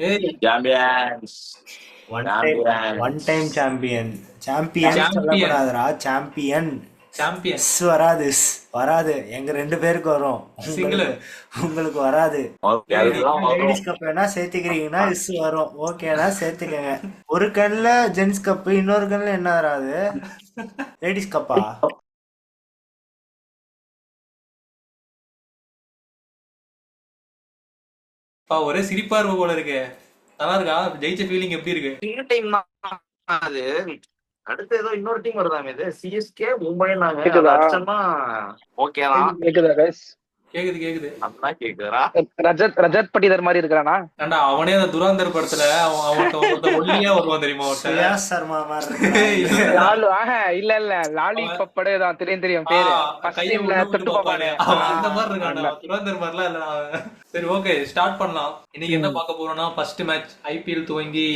ஏய் champions one time one champions time champion. Champion champion சொல்லக்கூடாதுடா, champion. Champion வராது, வராது. எங்க 2 பேருக்கு வரும், சிங்கிள். உங்களுக்கு உங்களுக்கு வராது. எல்லாம் வரும். லேடிஸ் கப் வேணா சேர்த்துக்கிறீங்கன்னா வரும், ஓகேனா சேர்த்துக்கங்க. ஒரு கண்ணுல ஜென்ஸ் கப், இன்னொரு கண்ணுல என்ன வராது? லேடிஸ் கப்பா? ஒரே சிரிப்பா இருக்க போல இருக்கு. நல்லா இருக்கா? ஜெயிச்ச ஃபீலிங் எப்படி இருக்கு? சிங்கிள் டீம் தான் அது. அடுத்து ஏதோ இன்னொரு டீம் வருதாமே, இது சிஎஸ்கே மும்பைனாங்க. அது கேக்குதா அடிச்சோம்னா ஓகே தான். கேக்குதா கைஸ்? கேக்குது கேக்குது. அதான் கேக்குதுடா. ரஜத் பட்டிதர் மாதிரி இருக்கிறானா? ஏன்டா அவனே அந்த துராந்தர் படத்துல அவன் ஒல்லியா வருவான் தெரியுமா ஒருத்தன்? சுயா சர்மா மாதிரி இருக்கான். இல்ல, லாலு இல்ல லாலி அவன் பப்படே தான், தெரியும் பேரு. ஃபர்ஸ்ட் கையை டைம்ல விட்டு தொட்டு பார்ப்பானே, பாப்பானே. அவன் அந்த மாதிரி இருக்கான்டா. துராந்தர் மாதிரிலாம் இல்ல அவன். சரி, ஓகே, ஸ்டார்ட் பண்ணலாம். இன்னைக்கு என்ன பார்க்க போறோம்னா, ஃபர்ஸ்ட் மேட்ச் ஐபிஎல் துவங்கி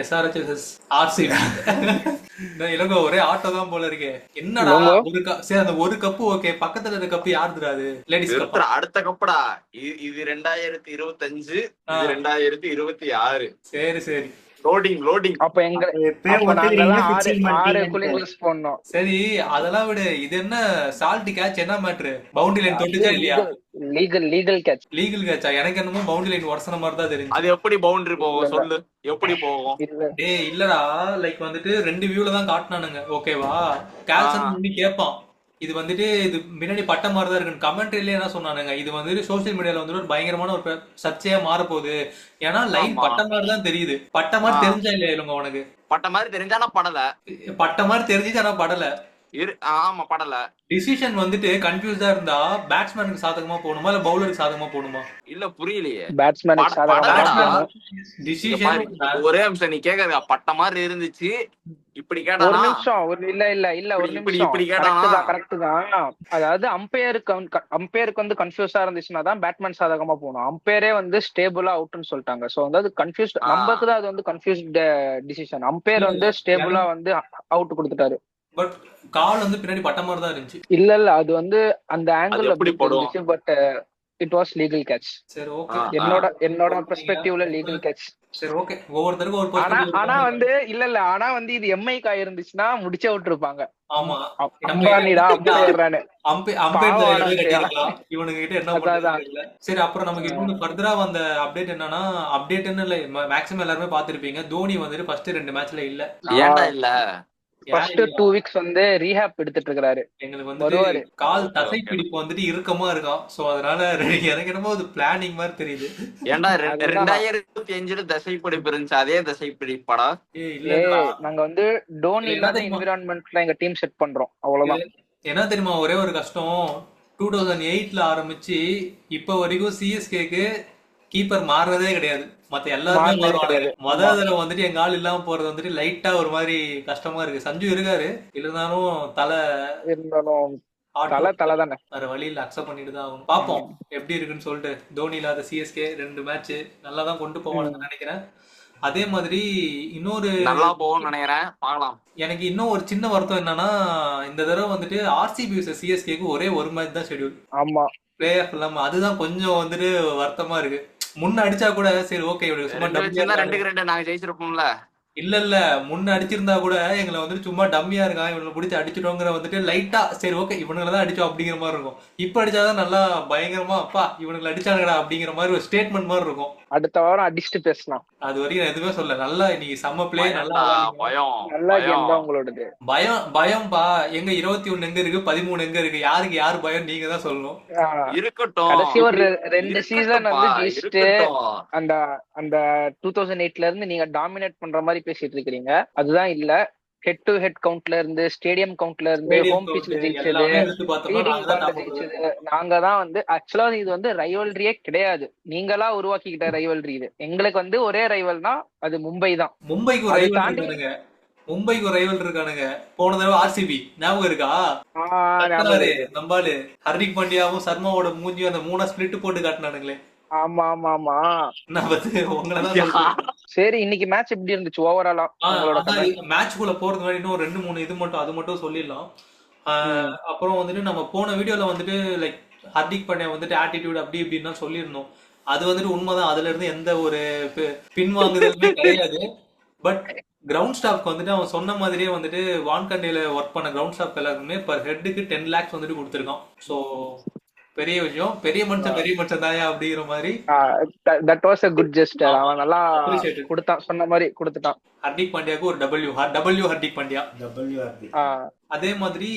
எஸ்ஆர்எச் ஆர்சிபி. இந்த இலங்கை ஒரே ஆட்டோ தான் போல இருக்கு. என்னடா சரி, அந்த ஒரு கப்பு ஓகே, பக்கத்துல இருக்க கப்பு யாருதுடா? அது லேடிஸ் கப். அடுத்த கப்படா இது 2025, இது 2026. சரி சரி லோடிங். அப்ப நாங்கெல்லாம் 6 கூலிங் கிளாஸ் போடணும். சரி, அதெல்லாம் விடு. இது என்ன சால்ட் கேட்ச்? என்ன மேட்ரு? பவுண்டரி லைன் தொட்டுச்சா இல்லையா? Legal catch. லீகல் கேட்சா? எனக்கு என்னமோ பவுண்டரி லைன் உரசன மாதிரி தான் தெரியும். அது எப்படி பவுண்டரி போகும் சொல்லு, எப்படி போகும்? டேய் இல்லடா, லைக் வந்துட்டு 2 வியூல தான் காட்டினானுங்க, ஓகேவா? கேல்சன் முன்னாடி கேட்பான், இது வந்துட்டு இது முன்னாடி பட்ட மாதிரி தான் இருக்கு. கமெண்ட்ரியில என்ன சொன்னானுங்க, இது வந்துட்டு சோசியல் மீடியால வந்துட்டு ஒரு பயங்கரமான ஒரு சர்ச்சையா மாற போகுது. ஏன்னா லைன் பட்ட மாதிரி தான் தெரியுது. பட்ட மாதிரி தெரிஞ்சா இல்லையா இவங்க உனக்கு? பட்ட மாதிரி தெரிஞ்சானா படல. பட்ட மாதிரி தெரிஞ்சுச்சு ஆனா படல. ஆமா படல. டிசிஷன் வந்துட்டு கன்ஃபியூஸ்டா இருந்தா பேட்ஸ்மேனுக்கு சாதகமா போகணுமா இல்ல பவுலருக்கு சாதகமா போகணுமா? இல்ல புரியலையே. பேட்ஸ்மேனுக்கு சாதகமா. டிசிஷன் ஒரே நிமிஷம், நீ கேக்குறா பட்ட மாதிரி இருந்துச்சு இப்படி கேட்டா? ஒரு நிமிஷம், ஒரு நிமிஷம். கரெக்ட் தான். அதாவது அம்பையருக்கு வந்து கன்ஃபியூஸா இருந்துச்சுன்னா தான் பேட்மேன் சாதகமா போகணும். அம்பையரே வந்து ஸ்டேபிளா அவுட்னு சொல்லிட்டாங்க. சோ வந்து கன்ஃபியூஸ்ட், நமக்கு தான் அது வந்து கன்ஃபியூஸ்ட் டிசிஷன். அம்பையர் வந்து ஸ்டேபிளா வந்து அவுட் கொடுத்துட்டாரு. பட் கால் வந்து பின்னாடி பட்ட மாதிரி தான் இருந்துச்சு. இல்ல அது வந்து அந்த ஆங்கிள் அப்படி இருந்துச்சு. But it was legal catch. சரி ஓகே, என்னோட பெர்ஸ்பெக்டிவ்ல லீகல் கேட்ச். சரி ஓகே, ஒவ்வொருத்தருக்கும் ஒரு பெர்ஸ்பெக்டிவ். ஆனா வந்து ஆனா வந்து இது எம்ஐ கா இருந்துச்சுன்னா முடிச்சே விட்டுருப்பாங்க. ஆமா, அம்பானிடா அம்பையர்றானே. இவனுங்க கிட்ட என்ன பண்றது? சரி, அப்புறம் நமக்கு இன்னொன்னு ஃபர்தரா வந்த அப்டேட் என்னன்னா, அப்டேட்னு இல்ல, மேக்ஸிமம் எல்லாருமே பாத்திருப்பீங்க, தோனி வந்துட்டு ஃபர்ஸ்ட் 2 மேட்ச்ல இல்ல. ஏன்டா இல்ல? ஃபர்ஸ்ட் 2 வீக்ஸ் வந்து ரீஹாப் எடுத்துட்டு இருக்காரு. எங்களுக்கு வந்து கால் தசை பிடிப்பு வந்துட்டு இறுக்கமா இருக்கும். சோ அதனால எனக்கு என்னமோ அது பிளானிங் மாதிரி தெரியுது. ஏன்டா 2025 தசை பிடிப்பு இருந்துச்சு, அதே தசை பிடிப்பாடா? இல்ல, நாங்க வந்து டோனி இல்லாத என்விரான்மெண்ட்ல எங்க டீம் செட் பண்றோம், அவ்வளவுதான். என்ன தெரியுமா ஒரே ஒரு கஷ்டம், 2008ல ஆரம்பிச்சு இப்ப வரைக்கும் சிஎஸ்கேக்கு கீப்பர் மாறுறதே கிடையாது. மத்த எல்லாருமே மாறுவாங்க. முதல் தடவை வந்துட்டு எங்க ஆள் இல்லாம போறது வந்துட்டு லைட்டா ஒரு மாதிரி கஷ்டமா இருக்கு. சஞ்சு இருக்காரு, இருந்தாலும் தலை தானே, வேற வழியில அக்செப்ட் பண்ணிட்டு தான் ஆகும். பாப்போம் எப்படி இருக்குன்னு சொல்லிட்டு. தோனி இல்லாத சிஎஸ்கே 2 மேட்ச் நல்லா தான் கொண்டு போவான்னு நினைக்கிறேன். அதே மாதிரி இன்னொரு நல்லா போகும்னு நினைக்கிறேன், பார்க்கலாம். எனக்கு இன்னும் ஒரு சின்ன வருத்தம் என்னன்னா, இந்த தடவை வந்துட்டு ஆர்சிபி சிஎஸ்கேக்கு ஒரே ஒரு மேட்ச் தான் ஷெட்யூல். ஆமா, பிளே ஆஃப் இல்லாம. அதுதான் கொஞ்சம் வந்துட்டு வருத்தமா இருக்கு. முன்ன அடிச்சா கூட சரி ஓகே, சும்மா 2-2 நாங்க ஜெயிச்சிருப்போம்ல. இல்ல முன்ன அடிச்சிருந்தா கூட எங்களை வந்துட்டு சும்மா டம்மியா இருக்கான், இவங்களை பிடிச்சி அடிச்சிட்டோங்கிற வந்துட்டு லைட்டா சரி ஓகே இவனுங்களை தான் அடிச்சோம் அப்படிங்கிற மாதிரி இருக்கும். இப்ப அடிச்சாதான் நல்லா பயங்கரமா அப்பா இவனுங்களை அடிச்சாங்கடா அப்படிங்கிற மாதிரி ஒரு ஸ்டேட்மெண்ட் மாதிரி இருக்கும். அடுத்த வாரம் அடிச்சுட்டு பேசலாம். அது வரைக்கும் நான் எதுவுமே சொல்ல. நல்லா இன்னைக்கு செம்ம பிளே, நல்லா உங்களோடது. பயம் பா. எங்க 21 எங்க இருக்கு, 13 எங்க இருக்கு, யாருக்கு யாரு பயம் நீங்க தான் சொல்லணும். இருக்கட்டும், கடைசி ஒரு 2 சீசன் வந்து ஜெயிச்சுட்டு அந்த அந்த 2008ல இருந்து நீங்க டாமினேட் பண்ற மாதிரி பேசிட்டு இருக்கீங்க. அதுதான் இல்ல, ஹெட் டு ஹெட் கவுண்ட்ல இருந்து, ஸ்டேடியம் கவுண்ட்ல இருந்து, ஹோம் பிட்ச்ல ஜெயிச்சது, நாங்க தான் வந்து ஆக்சுவலா இது வந்து ரைவல்ரியே கிடையாது. நீங்களா உருவாக்கிக்கிட்ட ரைவல்ரி இது. எங்களுக்கு வந்து ஒரே ரைவல்னா அது மும்பை தான். மும்பைக்கு ஒரு ரைவல் இருக்கானுங்க. போன தடவை ஆர்சிபி ஞாபகம் இருக்கா? நம்பாலு ஹர்திக் பாண்டியாவும் சர்மாவோட மூஞ்சியும் அந்த 3 ஸ்பிளிட் போட்டு காட்டினானுங்களே. ஆமா ஆமா ஆமா, சரி இன்னைக்கு மேட்ச் எப்படி இருந்துச்சு ஓவராலா? மேட்ச்குள்ள போறதுக்கு முன்னாடி இன்னும் 2-3 இது மட்டும் அது மட்டும் சொல்லிடலாம். அப்புறம் வந்துட்டு நம்ம போன வீடியோல வந்துட்டு லைக் ஹர்திக் பாண்டியா வந்துட்டு ஆட்டிடியூட் அப்படி இப்படின்னு தான் சொல்லியிருந்தோம். அது வந்துட்டு உண்மைதான். அதுல இருந்து எந்த ஒரு பின்வாங்குதலுமே கிடையாது. பட் கிரவுண்ட் ஸ்டாஃப்க்கு வந்துட்டு அவன் சொன்ன மாதிரியே வந்துட்டு வான்கண்டையில ஒர்க் பண்ண கிரவுண்ட் ஸ்டாஃப் எல்லாருக்குமே பர் ஹெட்டுக்கு 10 lakhs வந்துட்டு கொடுத்துருக்கான். ஸோ பெரிய விஷயம். பெரிய மனுஷன் தாயா அப்படிங்கிற மாதிரி that was a good gesture. அவன் நல்லா அப்ரிஷியேட்டட். கொடுத்தான், சொன்ன மாதிரி கொடுத்துட்டான். ஹர்திக் பாண்டியாவுக்கு ஒரு டபிள்யூ ஹர்திக் பாண்டியா. WRB. அதே மாதிரி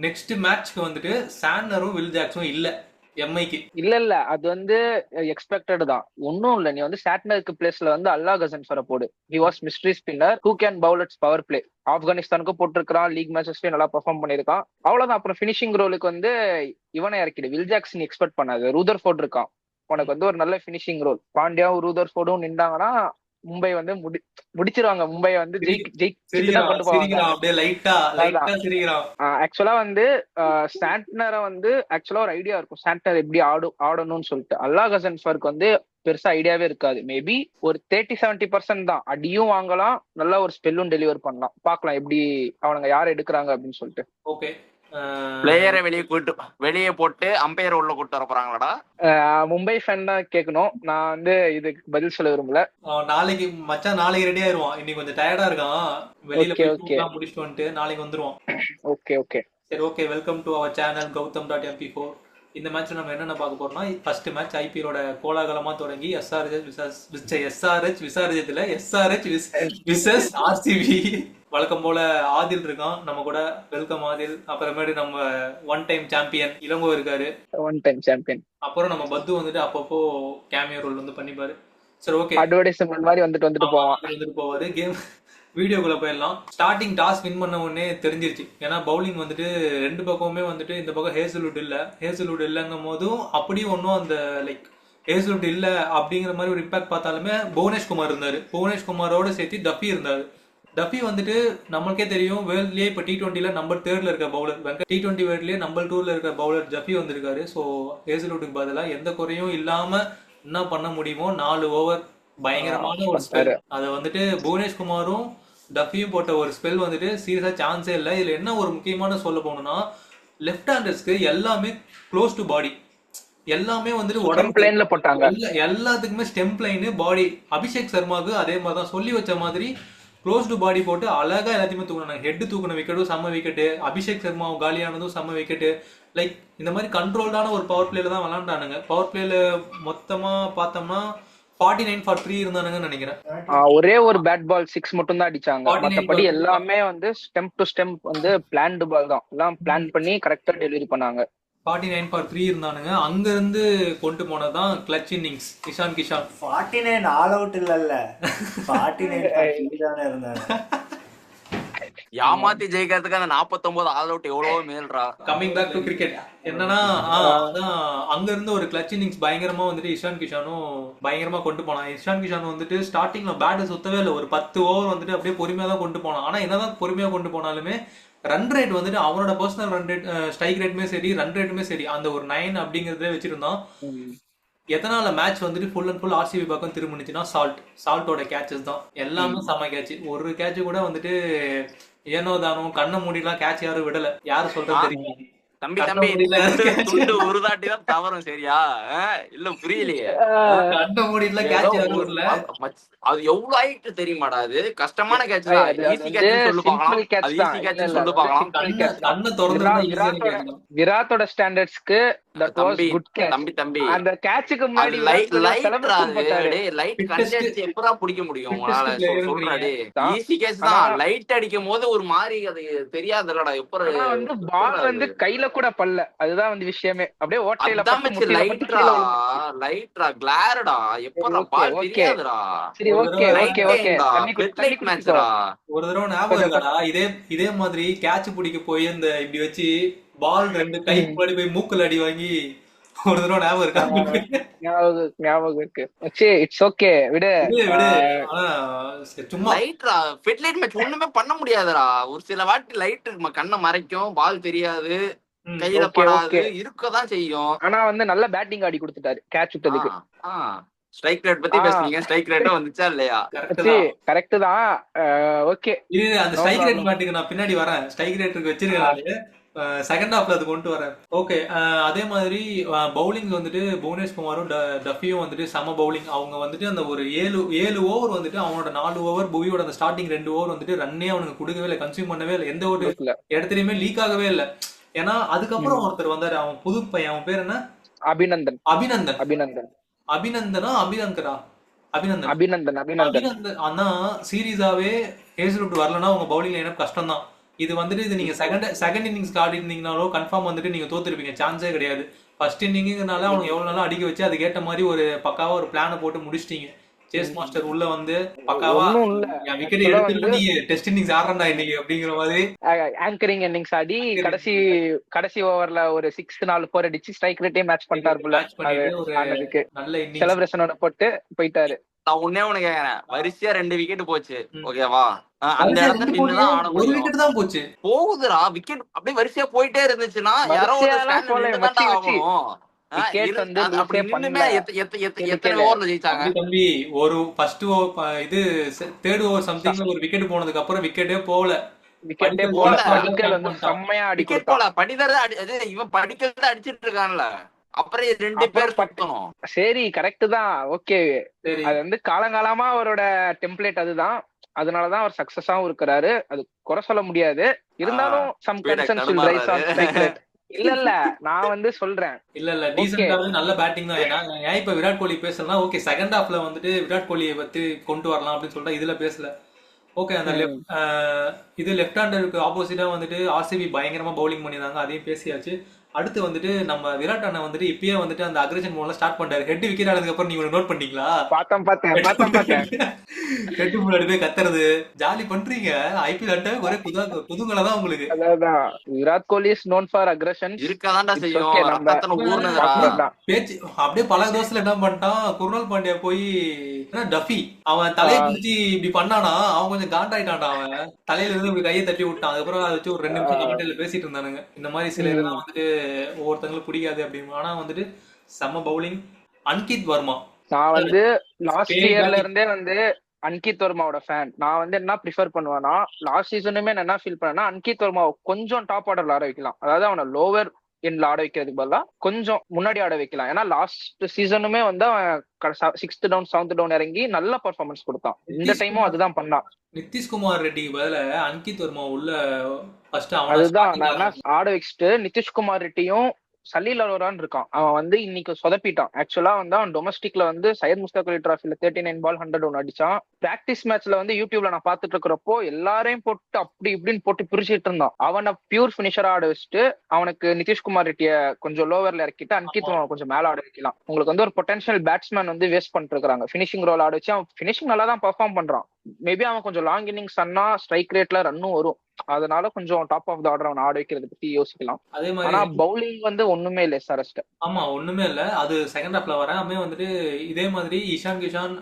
நெக்ஸ்ட் மேட்ச்க்கு வந்துட்டு சாண்டரும் வில் ஜாக்ஸும் இல்ல எம்ஐக்கு. இல்ல அது வந்து எக்ஸ்பெக்டட் தான். ஒன்னும் இல்ல, நீ வந்து சாட்னருக்கு பிளேஸ்ல வந்து அல்லா கசன்ஸ் வர போடு. He was mystery spinner who can bowl at power play. ஆப்கானிஸ்தானுக்கும் போட்டிருக்கான், லீக் மேட்சஸ்லயும் நல்லா பெர்ஃபார்ம் பண்ணிருக்கான். அவ்வளவுதான். அப்புறம் ஃபினிஷிங் ரோலுக்கு வந்து இவனை இறக்கிடு. வில் ஜாக்ஸ் நீ எக்ஸ்பெக்ட் பண்ணாது. ரூதர்ஃபோர்ட் இருக்கான், உனக்கு வந்து ஒரு நல்ல ஃபினிஷிங் ரோல். பாண்டியாவும் ரூதர்ஃபோர்டும் நின்றாங்கன்னா மும்பை வந்து முடிச்சிருவாங்க. மும்பை வந்து ஜெயிச்சுதான் கொண்டு போவாங்க. அப்படியே லைட்டா சிரிக்கிறான். ஆக்சுவலா வந்து சாண்ட்னரை வந்து ஆக்சுவலா ஒரு ஐடியா இருக்கும், சாண்ட்னர் எப்படி ஆடணும்னு சொல்லிட்டு. அல்லா கசன்ஸ்வருக்கு வந்து பெருசா ஐடியாவே இருக்காது. மேபி ஒரு 30-70% தான். அடியும் வாங்கலாம், நல்லா ஒரு ஸ்பெல்லும் டெலிவர் பண்ணலாம். பாக்கலாம் எப்படி அவனுங்க யார் எடுக்கிறாங்க அப்படின்னு சொல்லிட்டு. ஓகே, பிளேயரை வெளியே போட்டு அம்பையர் உள்ள கூட்டு வர போறாங்களாடா? மும்பை ஃபேன் தான் கேட்கணும். நான் வந்து இதுக்கு பதில் சொல்ல விரும்பல. நாளைக்கு மச்சான் நாளைக்கு ரெடி ஆயிருவான். இன்னைக்கு கொஞ்சம் டயர்டா இருக்கான், வெளியில போய் முடிச்சுட்டு வந்துட்டு நாளைக்கு வந்துருவான். ஓகே சரி, okay. Welcome to our channel Gautam.mp4. இந்த மேட்ச்ல நம்ம என்னென்ன பார்க்க போறோம்னா, ஃபர்ஸ்ட் மேட்ச் ஐபிஎலோட கோலாகலமா தொடங்கி SRH விசஸ் RCB. வழக்கம் போல ஆதில் இருக்கான் நம்ம கூட. வெல்கம் ஆதில். அப்புறமேட்டு நம்ம ஒன் டைம் சாம்பியன் இளங்கோ இருக்காரு. அப்புறம் நம்ம பத்து வந்துட்டு அப்பப்போ கேமியோ ரோல் வந்து பண்ணிப்பாரு. சரி, ஓகே. அட்வர்டைஸ்மென்ட் மாதிரி வந்துட்டு போவாரு. கேம் வீடியோக்குள்ள போயிடலாம். ஸ்டார்டிங் டாஸ் வின் பண்ண உடனே தெரிஞ்சிருச்சு. ஏன்னா பவுலிங் வந்துட்டு ரெண்டு பக்கமுமே வந்துட்டு இந்த பக்கம் ஹேசல்வுட் இல்லைங்கும் போதும் அப்படியும் ஒன்றும் அந்த லைக் ஹேசல்வுட் இல்லை அப்படிங்கிற மாதிரி ஒரு இம்பாக்ட் பார்த்தாலுமே புவனேஷ்குமார் இருந்தாரு. புவனேஷ்குமாரோட சேர்த்து டஃபி இருந்தாரு. டஃபி வந்துட்டு நம்மளுக்கே தெரியும், வேர்ல்ட்லயே இப்போ T20 நம்பர் 3 இருக்க பவுலர். T20 வேர்ல்ட்லயே நம்பர் 2 இருக்க பவுலர் ஜஃபி வந்திருக்காரு. ஸோ ஹேசல்வுட்டுக்கு பதிலாக எந்த குறையும் இல்லாம என்ன பண்ண முடியுமோ 4 ஓவர் பயங்கரமான ஒரு ஸ்பெல். அதை வந்துட்டு புவனேஷ்குமாரும் டஃபியும் போட்ட ஒரு ஸ்பெல் வந்துட்டு சீரியஸா சான்ஸே இல்லை. இதுல என்ன ஒரு முக்கியமான சொல்ல போனோம்னா, லெஃப்ட் ஹேண்டர்ஸ்க்கு எல்லாமே க்ளோஸ் டு பாடி, எல்லாமே வந்துட்டு உடம்பு போட்டாங்க. எல்லாத்துக்குமே ஸ்டெம் பிளைனு பாடி. அபிஷேக் சர்மாவுக்கு அதே மாதிரி தான் சொல்லி வச்ச மாதிரி க்ளோஸ் டு பாடி போட்டு அழகா எல்லாத்தையுமே தூக்கினாங்க. ஹெட் தூக்கின விக்கெட்டும் செம்ம விக்கெட்டு, அபிஷேக் சர்மாவும் காலியானதும் செம்ம விக்கெட்டு. லைக் இந்த மாதிரி கண்ட்ரோல்டான ஒரு பவர் பிளேல தான் விளாண்டானுங்க. பவர் பிளேல மொத்தமா பார்த்தோம்னா 49 for 3 இருந்தானுங்கன்னு நினைக்கிறேன். ஒரே ஒரு பேட் பால் 6 மட்டும் தான் அடிச்சாங்க. மற்றபடி எல்லாமே வந்து ஸ்டெம்ப் டு ஸ்டெம்ப் வந்து பிளான்டு பால் தான். எல்லாம் பிளான் பண்ணி கரெக்டா டெலிவரி பண்ணாங்க. 49 for 3 இருந்தானுங்க. அங்க இருந்து கொண்டு போனதான் clutch innings Ishan Kishan. 49 all out இல்லல்ல, 49 for 3 தானே இருந்தாங்க. ஏமாத்தி ஜெயிக்கிறதுக்கு அந்த 49 ஆல் அவுட் எவ்வளவோ மேல்றா. கம்மிங் பேக் டு கிரிக்கெட் என்னன்னா, அங்க இருந்து ஒரு கிளட்ச் இன்னிங்ஸ் பயங்கரமா வந்துட்டு இஷான் கிஷானும் பயங்கரமா கொண்டு போனான். இஷான் கிஷான் வந்துட்டு ஸ்டார்டிங்ல பேட் சுத்தவே இல்லை. ஒரு 10 ஓவர் வந்துட்டு அப்படியே பொறுமையா தான் கொண்டு போனான். ஆனா என்னதான் பொறுமையா கொண்டு போனாலுமே ரன் ரேட் வந்துட்டு அவனோட பர்சனல் ரன் ரேட், ஸ்ட்ரைக் ரேட்டுமே சரி, ரன் ரேட்டுமே சரி, அந்த ஒரு 9 அப்படிங்கறதே வச்சிருந்தான். எதனால மேட்ச் வந்துட்டு ஃபுல் அண்ட் ஃபுல் RCB பக்கம் திரும்பிச்சுன்னா சால்ட்டோட கேட்சஸ் தான். எல்லாமே செம்ம கேட்ச். ஒரு கேட்ச் கூட வந்துட்டு ஏனோ தானோ கண்ணை மூடிலாம் கேட்ச் யாரும் விடல. யாரு சொல்றது தெரியுமா? தம்பி துண்டு ஒரு தாட்டி தான் தவறும். சரியா? இல்ல புரியலையே. கண்ணை மூடிலாம் கேட்ச் யாரும் விடல. அது எவ்வளவு ஆயிட்டு தெரியுமாடா? அது கஷ்டமான கேட்ச் தான். ஈஸி கேட்ச் சொல்லு பார்க்கலாம். அது ஈஸி கேட்ச் சொல்லு பார்க்கலாம். கண்ணை திறந்து விராட்டோட ஸ்டாண்டர்ட்ஸ்க்கு தட் வாஸ் குட் கேட்ச். தம்பி அந்த கேட்ச்க்கு முன்னாடி லைட் கண்டென்ட் எப்பறா பிடிக்க முடியும் உங்களால? சொல்றடே ஈஸி கேட்ச் தான். லைட் அடிக்கும் போது ஒரு மாதிரி அது தெரியாதுலடா. எப்பற வந்து பால் வந்து கையில கூட பல்ல. அதுதான் வந்து விஷயமே. அப்படியே ஓட்டையில பட்டு லைட்ரா கிளாரடா. எப்பறா பால் தெரியாதுடா. சரி, ஓகே மேட்ச்ரா. ஒரு தடவை ஞாபகம் இருக்கடா, இதே மாதிரி கேட்ச் பிடிக்க போய் இந்த இப்படி வச்சு பால் 2 கை முன்னாடி போய் மூக்குல அடி வாங்கி ஒரு தடவை ஞாபகம் இருக்கா? ஞாபகம் இருக்கு. இட்ஸ் ஓகே, விடு. சும்மா லைட்ரா ஃபெட்லைட் மேட்ச் ஒண்ணுமே பண்ண முடியாதுடா. ஒரு சில வாட்டி லைட் கண்ணை மறைக்கும், பால் தெரியாது, கையில படாது, இருக்கதான் செய்யும். ஆனா வந்து நல்ல பேட்டிங் ஆடி கொடுத்துட்டாரு கேட்ச் விட்டதுக்கு. ஸ்ட்ரைக் ரேட் பத்தி பேசுனீங்க. ஸ்ட்ரைக் ரேட் வந்துச்சா இல்லையா? கரெக்ட் தான். ஓகே, இது அந்த ஸ்ட்ரைக் ரேட் மாட்டுக்கு நான் பின்னாடி வரேன். ஸ்ட்ரைக் ரேட்டுக்கு வச்சிருக்கேன். செகண்ட் ஹாஃப்ல அது கொண்டு வரேன். ஓகே. அதே மாதிரி பவுலிங் வந்துட்டு புவனேஷ்குமாரும் டஃபியும் வந்துட்டு செம பவுலிங். அவங்க வந்துட்டு அந்த ஒரு 7 ஓவர் வந்துட்டு அவனோட 4 ஓவர் புவியோட அந்த ஸ்டார்டிங் 2 ஓவர் வந்துட்டு ரன்னே அவனுக்கு கொடுக்கவே இல்லை, கன்சியூம் பண்ணவே இல்லை, எந்த ஒரு இடத்துலயுமே லீக் ஆகவே இல்லை. ஏன்னா அதுக்கப்புறம் ஒருத்தர் வந்தாரு, அவன் புது பையன், அவன் பேர் என்ன? அபிநந்தன். அபிநந்தன். அபிநந்தன் அபிநந்தனா அபிநங்கரா? அபிநந்தன். அபிநந்தன். அபிநந்தன். ஆனா சீரியஸாவே ஹேசல்வுட் வரலன்னா உங்க பவுலிங் லைனப் கஷ்டம் தான். இது வந்துட்டு இது நீங்க செகண்ட் இன்னிங்ஸ் ஆடி இருந்தீங்கனாலோ கன்ஃபார்ம் வந்துட்டு நீங்க தோத்துருப்பீங்க, சான்ஸே கிடையாது. ஃபர்ஸ்ட் இன்னிங்னால அவங்க எவ்வளவு நாளா அடிக்க வச்சு அதுக்கேற்ற மாதிரி ஒரு பக்காவா ஒரு பிளானை போட்டு முடிச்சிட்டீங்க. சேஸ் மாஸ்டர் உள்ள வந்து பக்காவா என் விக்கெட் எடுத்துட்டு நீ டெஸ்ட் இன்னிங்ஸ் ஆடுறா இன்னைக்கு அப்படிங்கிற மாதிரி ஆங்கரிங் இன்னிங்ஸ் ஆடி கடைசி ஓவர்ல ஒரு 6 4 அடிச்சு ஸ்ட்ரைக் ரேட்டே மேட்ச் பண்ணிட்டாரு போல. நல்ல செலிப்ரேஷனோட போட்டு போயிட்டாரு. நான் ஒன்னே ஒண்ணு கேக்குறேன், வரிசையா 2 விக்கெட் போச்சு, ஓகேவா? அந்த இடத்துல நின்னுதான் ஆட ஒரு விக்கெட் தான் போச்சு. போகுதுடா விக்கெட், அப்படியே வரிசையா போயிட்டே இருந்துச்சுன்னா யாரோ ஒரு தம்பி ஒரு ஃபர்ஸ்ட் இது தேர்ட் ஓவர் சம்திங்ல ஒரு விக்கெட் போனதுக்கு அப்புறம் விக்கெட்டே போகல. இவன் படிக்கிறத அடிச்சிட்டு இருக்கான்ல, அப்புறம் 2 பேர் பட்டணும். சரி கரெக்ட் தான், ஓகே. அது வந்து காலங்காலமா அவரோட டெம்ப்ளேட் அதுதான், அதனாலதான் அவர் சக்சஸாவும் இருக்கிறாரு, அது குறை சொல்ல முடியாது. இருந்தாலும் some concerns will rise on strike rate. இல்ல நான் வந்து சொல்றேன், இல்ல டீசன்ட்டாவே நல்ல பேட்டிங் தான். ஏன் இப்ப விராட் கோலி பேசலாம், ஓகே செகண்ட் ஹாஃப்ல வந்துட்டு விராட் கோலியை பத்தி கொண்டு வரலாம் அப்படின்னு சொல்லிட்டு இதுல பேசல. ஓகே. அந்த இது லெஃப்ட் ஹேண்டருக்கு ஆப்போசிட்டா வந்துட்டு ஆர்சிபி பயங்கரமா பவுலிங் பண்ணிருந்தாங்க, அதையும் பேசியாச்சு. அடுத்து வந்துட்டு நம்ம விராட் அண்ணன் வந்துட்டு இப்பயே வந்துட்டு அந்த அக்ரஷன் மோட்ல ஸ்டார்ட் பண்ணிட்டாரு. ஹெட் விக்கெட் ஆனதுக்கு அப்புறம் நீங்க நோட் பண்ணீங்களா? பார்த்தேன். ஹெட் முன்னாடி போய் கத்துறது ஜாலி பண்றீங்க. ஐபிஎல் அட்டை ஒரே புதுங்களை தான் உங்களுக்கு. அதான் Virat Kohli is known for aggression. இருக்கதான்டா செய்யும். பேச்சு அப்படியே பல தோசைல என்ன பண்ணிட்டான் குருணால் பாண்டியா போய் டஃபி அவன் தலையை பிடிச்சி இப்படி பண்ணானா, அவன் கொஞ்சம் காண்டாயிட்டான்டா. அவன் தலையில இருந்து இப்படி கையை தட்டி விட்டான். அதுக்கப்புறம் அதை வச்சு ஒரு 2 நிமிஷம் கமெண்ட்ல பேசிட்டு இருந்தானுங்க. இந்த மாதிரி சில இதெல்லாம் வந்துட்டு ஒவ்வொருத்தங்களும் பிடிக்காது அப்படின்னு. ஆனா வந்துட்டு செம்ம பவுலிங். அன்கித் வர்மா, நான் வந்து லாஸ்ட் இயர்ல இருந்தே வந்து அன்கித் வர்மாவோட ஃபேன். நான் வந்து என்ன ப்ரிஃபர் பண்ணுவேன்னா, லாஸ்ட் சீசனுமே என்ன ஃபீல் பண்ணேன்னா, அன்கித் வர்மாவை கொஞ்சம் டாப் ஆர்டர்ல ஆட வைக்கலாம். அதாவது அவனை லோவர் எண்ட்ல ஆட வைக்கிறதுக்கு பதிலா கொஞ்சம் முன்னாடி ஆட வைக்கலாம். ஏன்னா லாஸ்ட் சீசனுமே வந்து அவன் 6th டவுன் 7th டவுன் இறங்கி நல்ல பர்ஃபார்மன்ஸ் கொடுத்தான். இந்த டைமும் அதுதான் பண்ணான். நிதிஷ்குமார் ரெட்டிக்கு பதில அன்கித் வர்மா உள்ள அதுதான் நான் ஆட வச்சுட்டு நிதிஷ்குமார் ரெட்டியும் சலீல் அரோரான்னு இருக்கான். அவன் வந்து இன்னைக்கு சொதப்பிட்டான். ஆக்சுவலா வந்து அவன் டொமஸ்டிக்ல வந்து சையத் முஸ்தாக் அலி டிராஃபில 39 பால் 100 ஒன்று அடிச்சான். பிராக்டிஸ் மேட்ச்ல வந்து யூடியூப்ல நான் பாத்துட்டு இருக்கிறப்போ எல்லாரையும் போட்டு அப்படி இப்படின்னு போட்டு பிரிச்சுட்டு இருந்தான். அவனை பியூர் பினிஷரா ஆட வச்சுட்டு அவனுக்கு நிதிஷ்குமார் ரெட்டிய கொஞ்சம் லோவர்ல இறக்கிட்டு அன்கித் கொஞ்சம் மேல ஆட வைக்கலாம். உங்களுக்கு வந்து ஒரு பொட்டன்ஷியல் பேட்ஸ்மேன் வந்து வேஸ்ட் பண்ணிட்டு இருக்காங்க. பினிஷிங் ரோல் ஆட வச்சு அவன் பினிஷிங் நல்லா தான் பெர்ஃபார்ம் பண்றான். மேபி அவன் கொஞ்சம் லாங் இன்னிங்ஸ் ஆனா ஸ்ட்ரைக் ரேட்ல ரன்னும் வரும். அதனால கொஞ்சம் டாப் ஆஃப் த ஆர்டர் அவன் ஆட வைக்கிறத பத்தி யோசிக்கலாம். அதே மாதிரி ஆனா பவுலிங் வந்து ஒண்ணுமே இல்ல சரஸ்ட். ஆமா ஒண்ணுமே இல்ல. அது செகண்ட் ஹாஃப்ல வரேன். அவன் வந்துட்டு இதே மாதிரி இஷான் கிஷான்,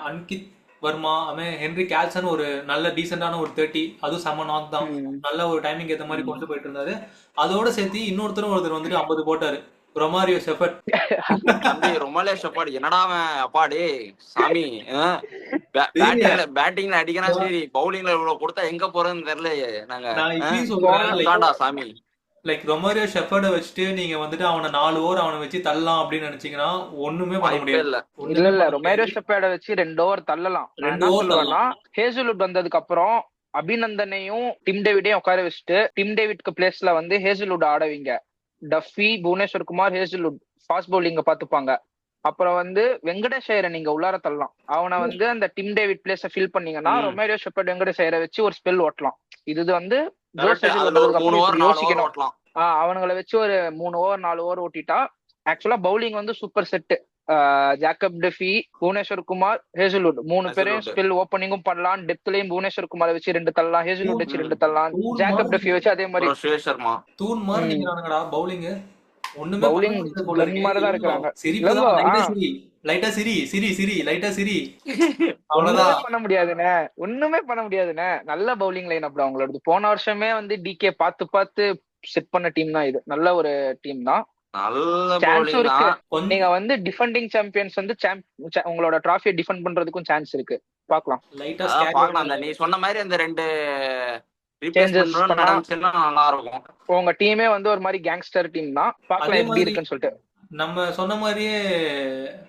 அன்கித் வர்மா, அவன் ஹென்ரி கேல்சன் ஒரு நல்ல டீசென்டான ஒரு 30, அதுவும் செம்ம நாக் தான். நல்ல ஒரு டைமிங் ஏற்ற மாதிரி கொண்டு போயிட்டு இருந்தாரு. அதோட சேர்த்து ஒருத்தர் வந்துட்டு 50 போட்டாரு, ரொமாரியோ ஷெஃபர்ட். ரொமாரியோ ஷெஃபர்ட் என்னடா அவன் அப்பாடி சாமி. பேட்டிங்ல அடிக்கணும் சரி, பவுலிங்ல இவ்வளவு கொடுத்தா எங்க போறதுன்னு தெரியல. நாங்க சாமி லைக் ரொமாரியோ ஷெஃபர்ட வச்சுட்டு நீங்க வந்துட்டு அவனை 4 ஓவர் அவனை வச்சு தள்ளலாம் அப்படின்னு நினைச்சீங்கன்னா ஒண்ணுமே பண்ண முடியாது. இல்ல ரொமாரியோ ஷெஃபர்ட வச்சு 2 ஓவர் தள்ளலாம். 2 ஓவர் ஹேசல்வுட் வந்ததுக்கு அப்புறம் அபிநந்தனையும் டிம் டேவிடையும் உட்கார வச்சுட்டு டிம் டேவிட்க்கு பிளேஸ்ல வந்து ஹேசல்வுட் ஆடவீங்க. Duffy, Bhuvneshwar Kumar, Hazlewood fast பவுலிங்க பாத்துப்பாங்க. அப்புறம் வந்து வெங்கடேஷ் ஐயரை நீங்க உள்ளார தள்ளலாம். அவனை வந்து அந்த டிம் டேவிட் பிளேஸ ஃபில் பண்ணீங்கன்னா ரொமாரியோ ஷெஃபர்ட் வெங்கடேஷ் ஐயரை வச்சு ஒரு ஸ்பெல் ஓட்டலாம். இது வந்து யோசிக்கணும். அவனுங்களை வச்சு ஒரு 3 ஓவர் 4 ஓவர் ஓட்டிட்டா ஆக்சுவலா பவுலிங் வந்து super set. Jacob டெஃபி, Bhubaneswar Kumar, Hazlewood 3 பேரையும் ஸ்பெல் ஓப்பனிங்கும் பண்ணலாம். டெப்த்லயும் புவனேஸ்வர் குமார் வச்சு 2 தள்ளலாம், ஹேசல்வுட் வச்சு 2 தள்ளலாம், ஜாக்கப் டெஃபி வச்சு அதே மாதிரி தூண் மாதிரி நிக்கறானுங்கடா பவுலிங். ஒண்ணுமே பவுலிங் மாதிரி தான் இருக்காங்க. லைட்டா சிரி அவ்வளவுதான் பண்ண முடியாதுண்ணே, ஒண்ணுமே பண்ண முடியாதுண்ணே. நல்ல பவுலிங் லைன் அப் அவங்களோட. போன வருஷமே வந்து டிகே பார்த்து செட் பண்ண டீம் தான் இது. நல்ல ஒரு டீம் தான். சான்ஸும் இருக்கு. நீங்க வந்து டிஃபெண்டிங் சாம்பியன்ஸ் வந்து உங்களோட டிராஃபியை டிஃபெண்ட் பண்றதுக்கும் சான்ஸ் இருக்கு. பாக்கலாம். நீ சொன்ன மாதிரி அந்த 2 ரீப்ளேஸ்மெண்ட் நடந்துச்சுன்னா நல்லா இருக்கும். உங்க டீமே வந்து ஒரு மாதிரி கேங்ஸ்டர் டீம் தான், பார்க்கலாம் எப்படி இருக்குன்னு சொல்லிட்டு. நம்ம சொன்ன மாதிரியே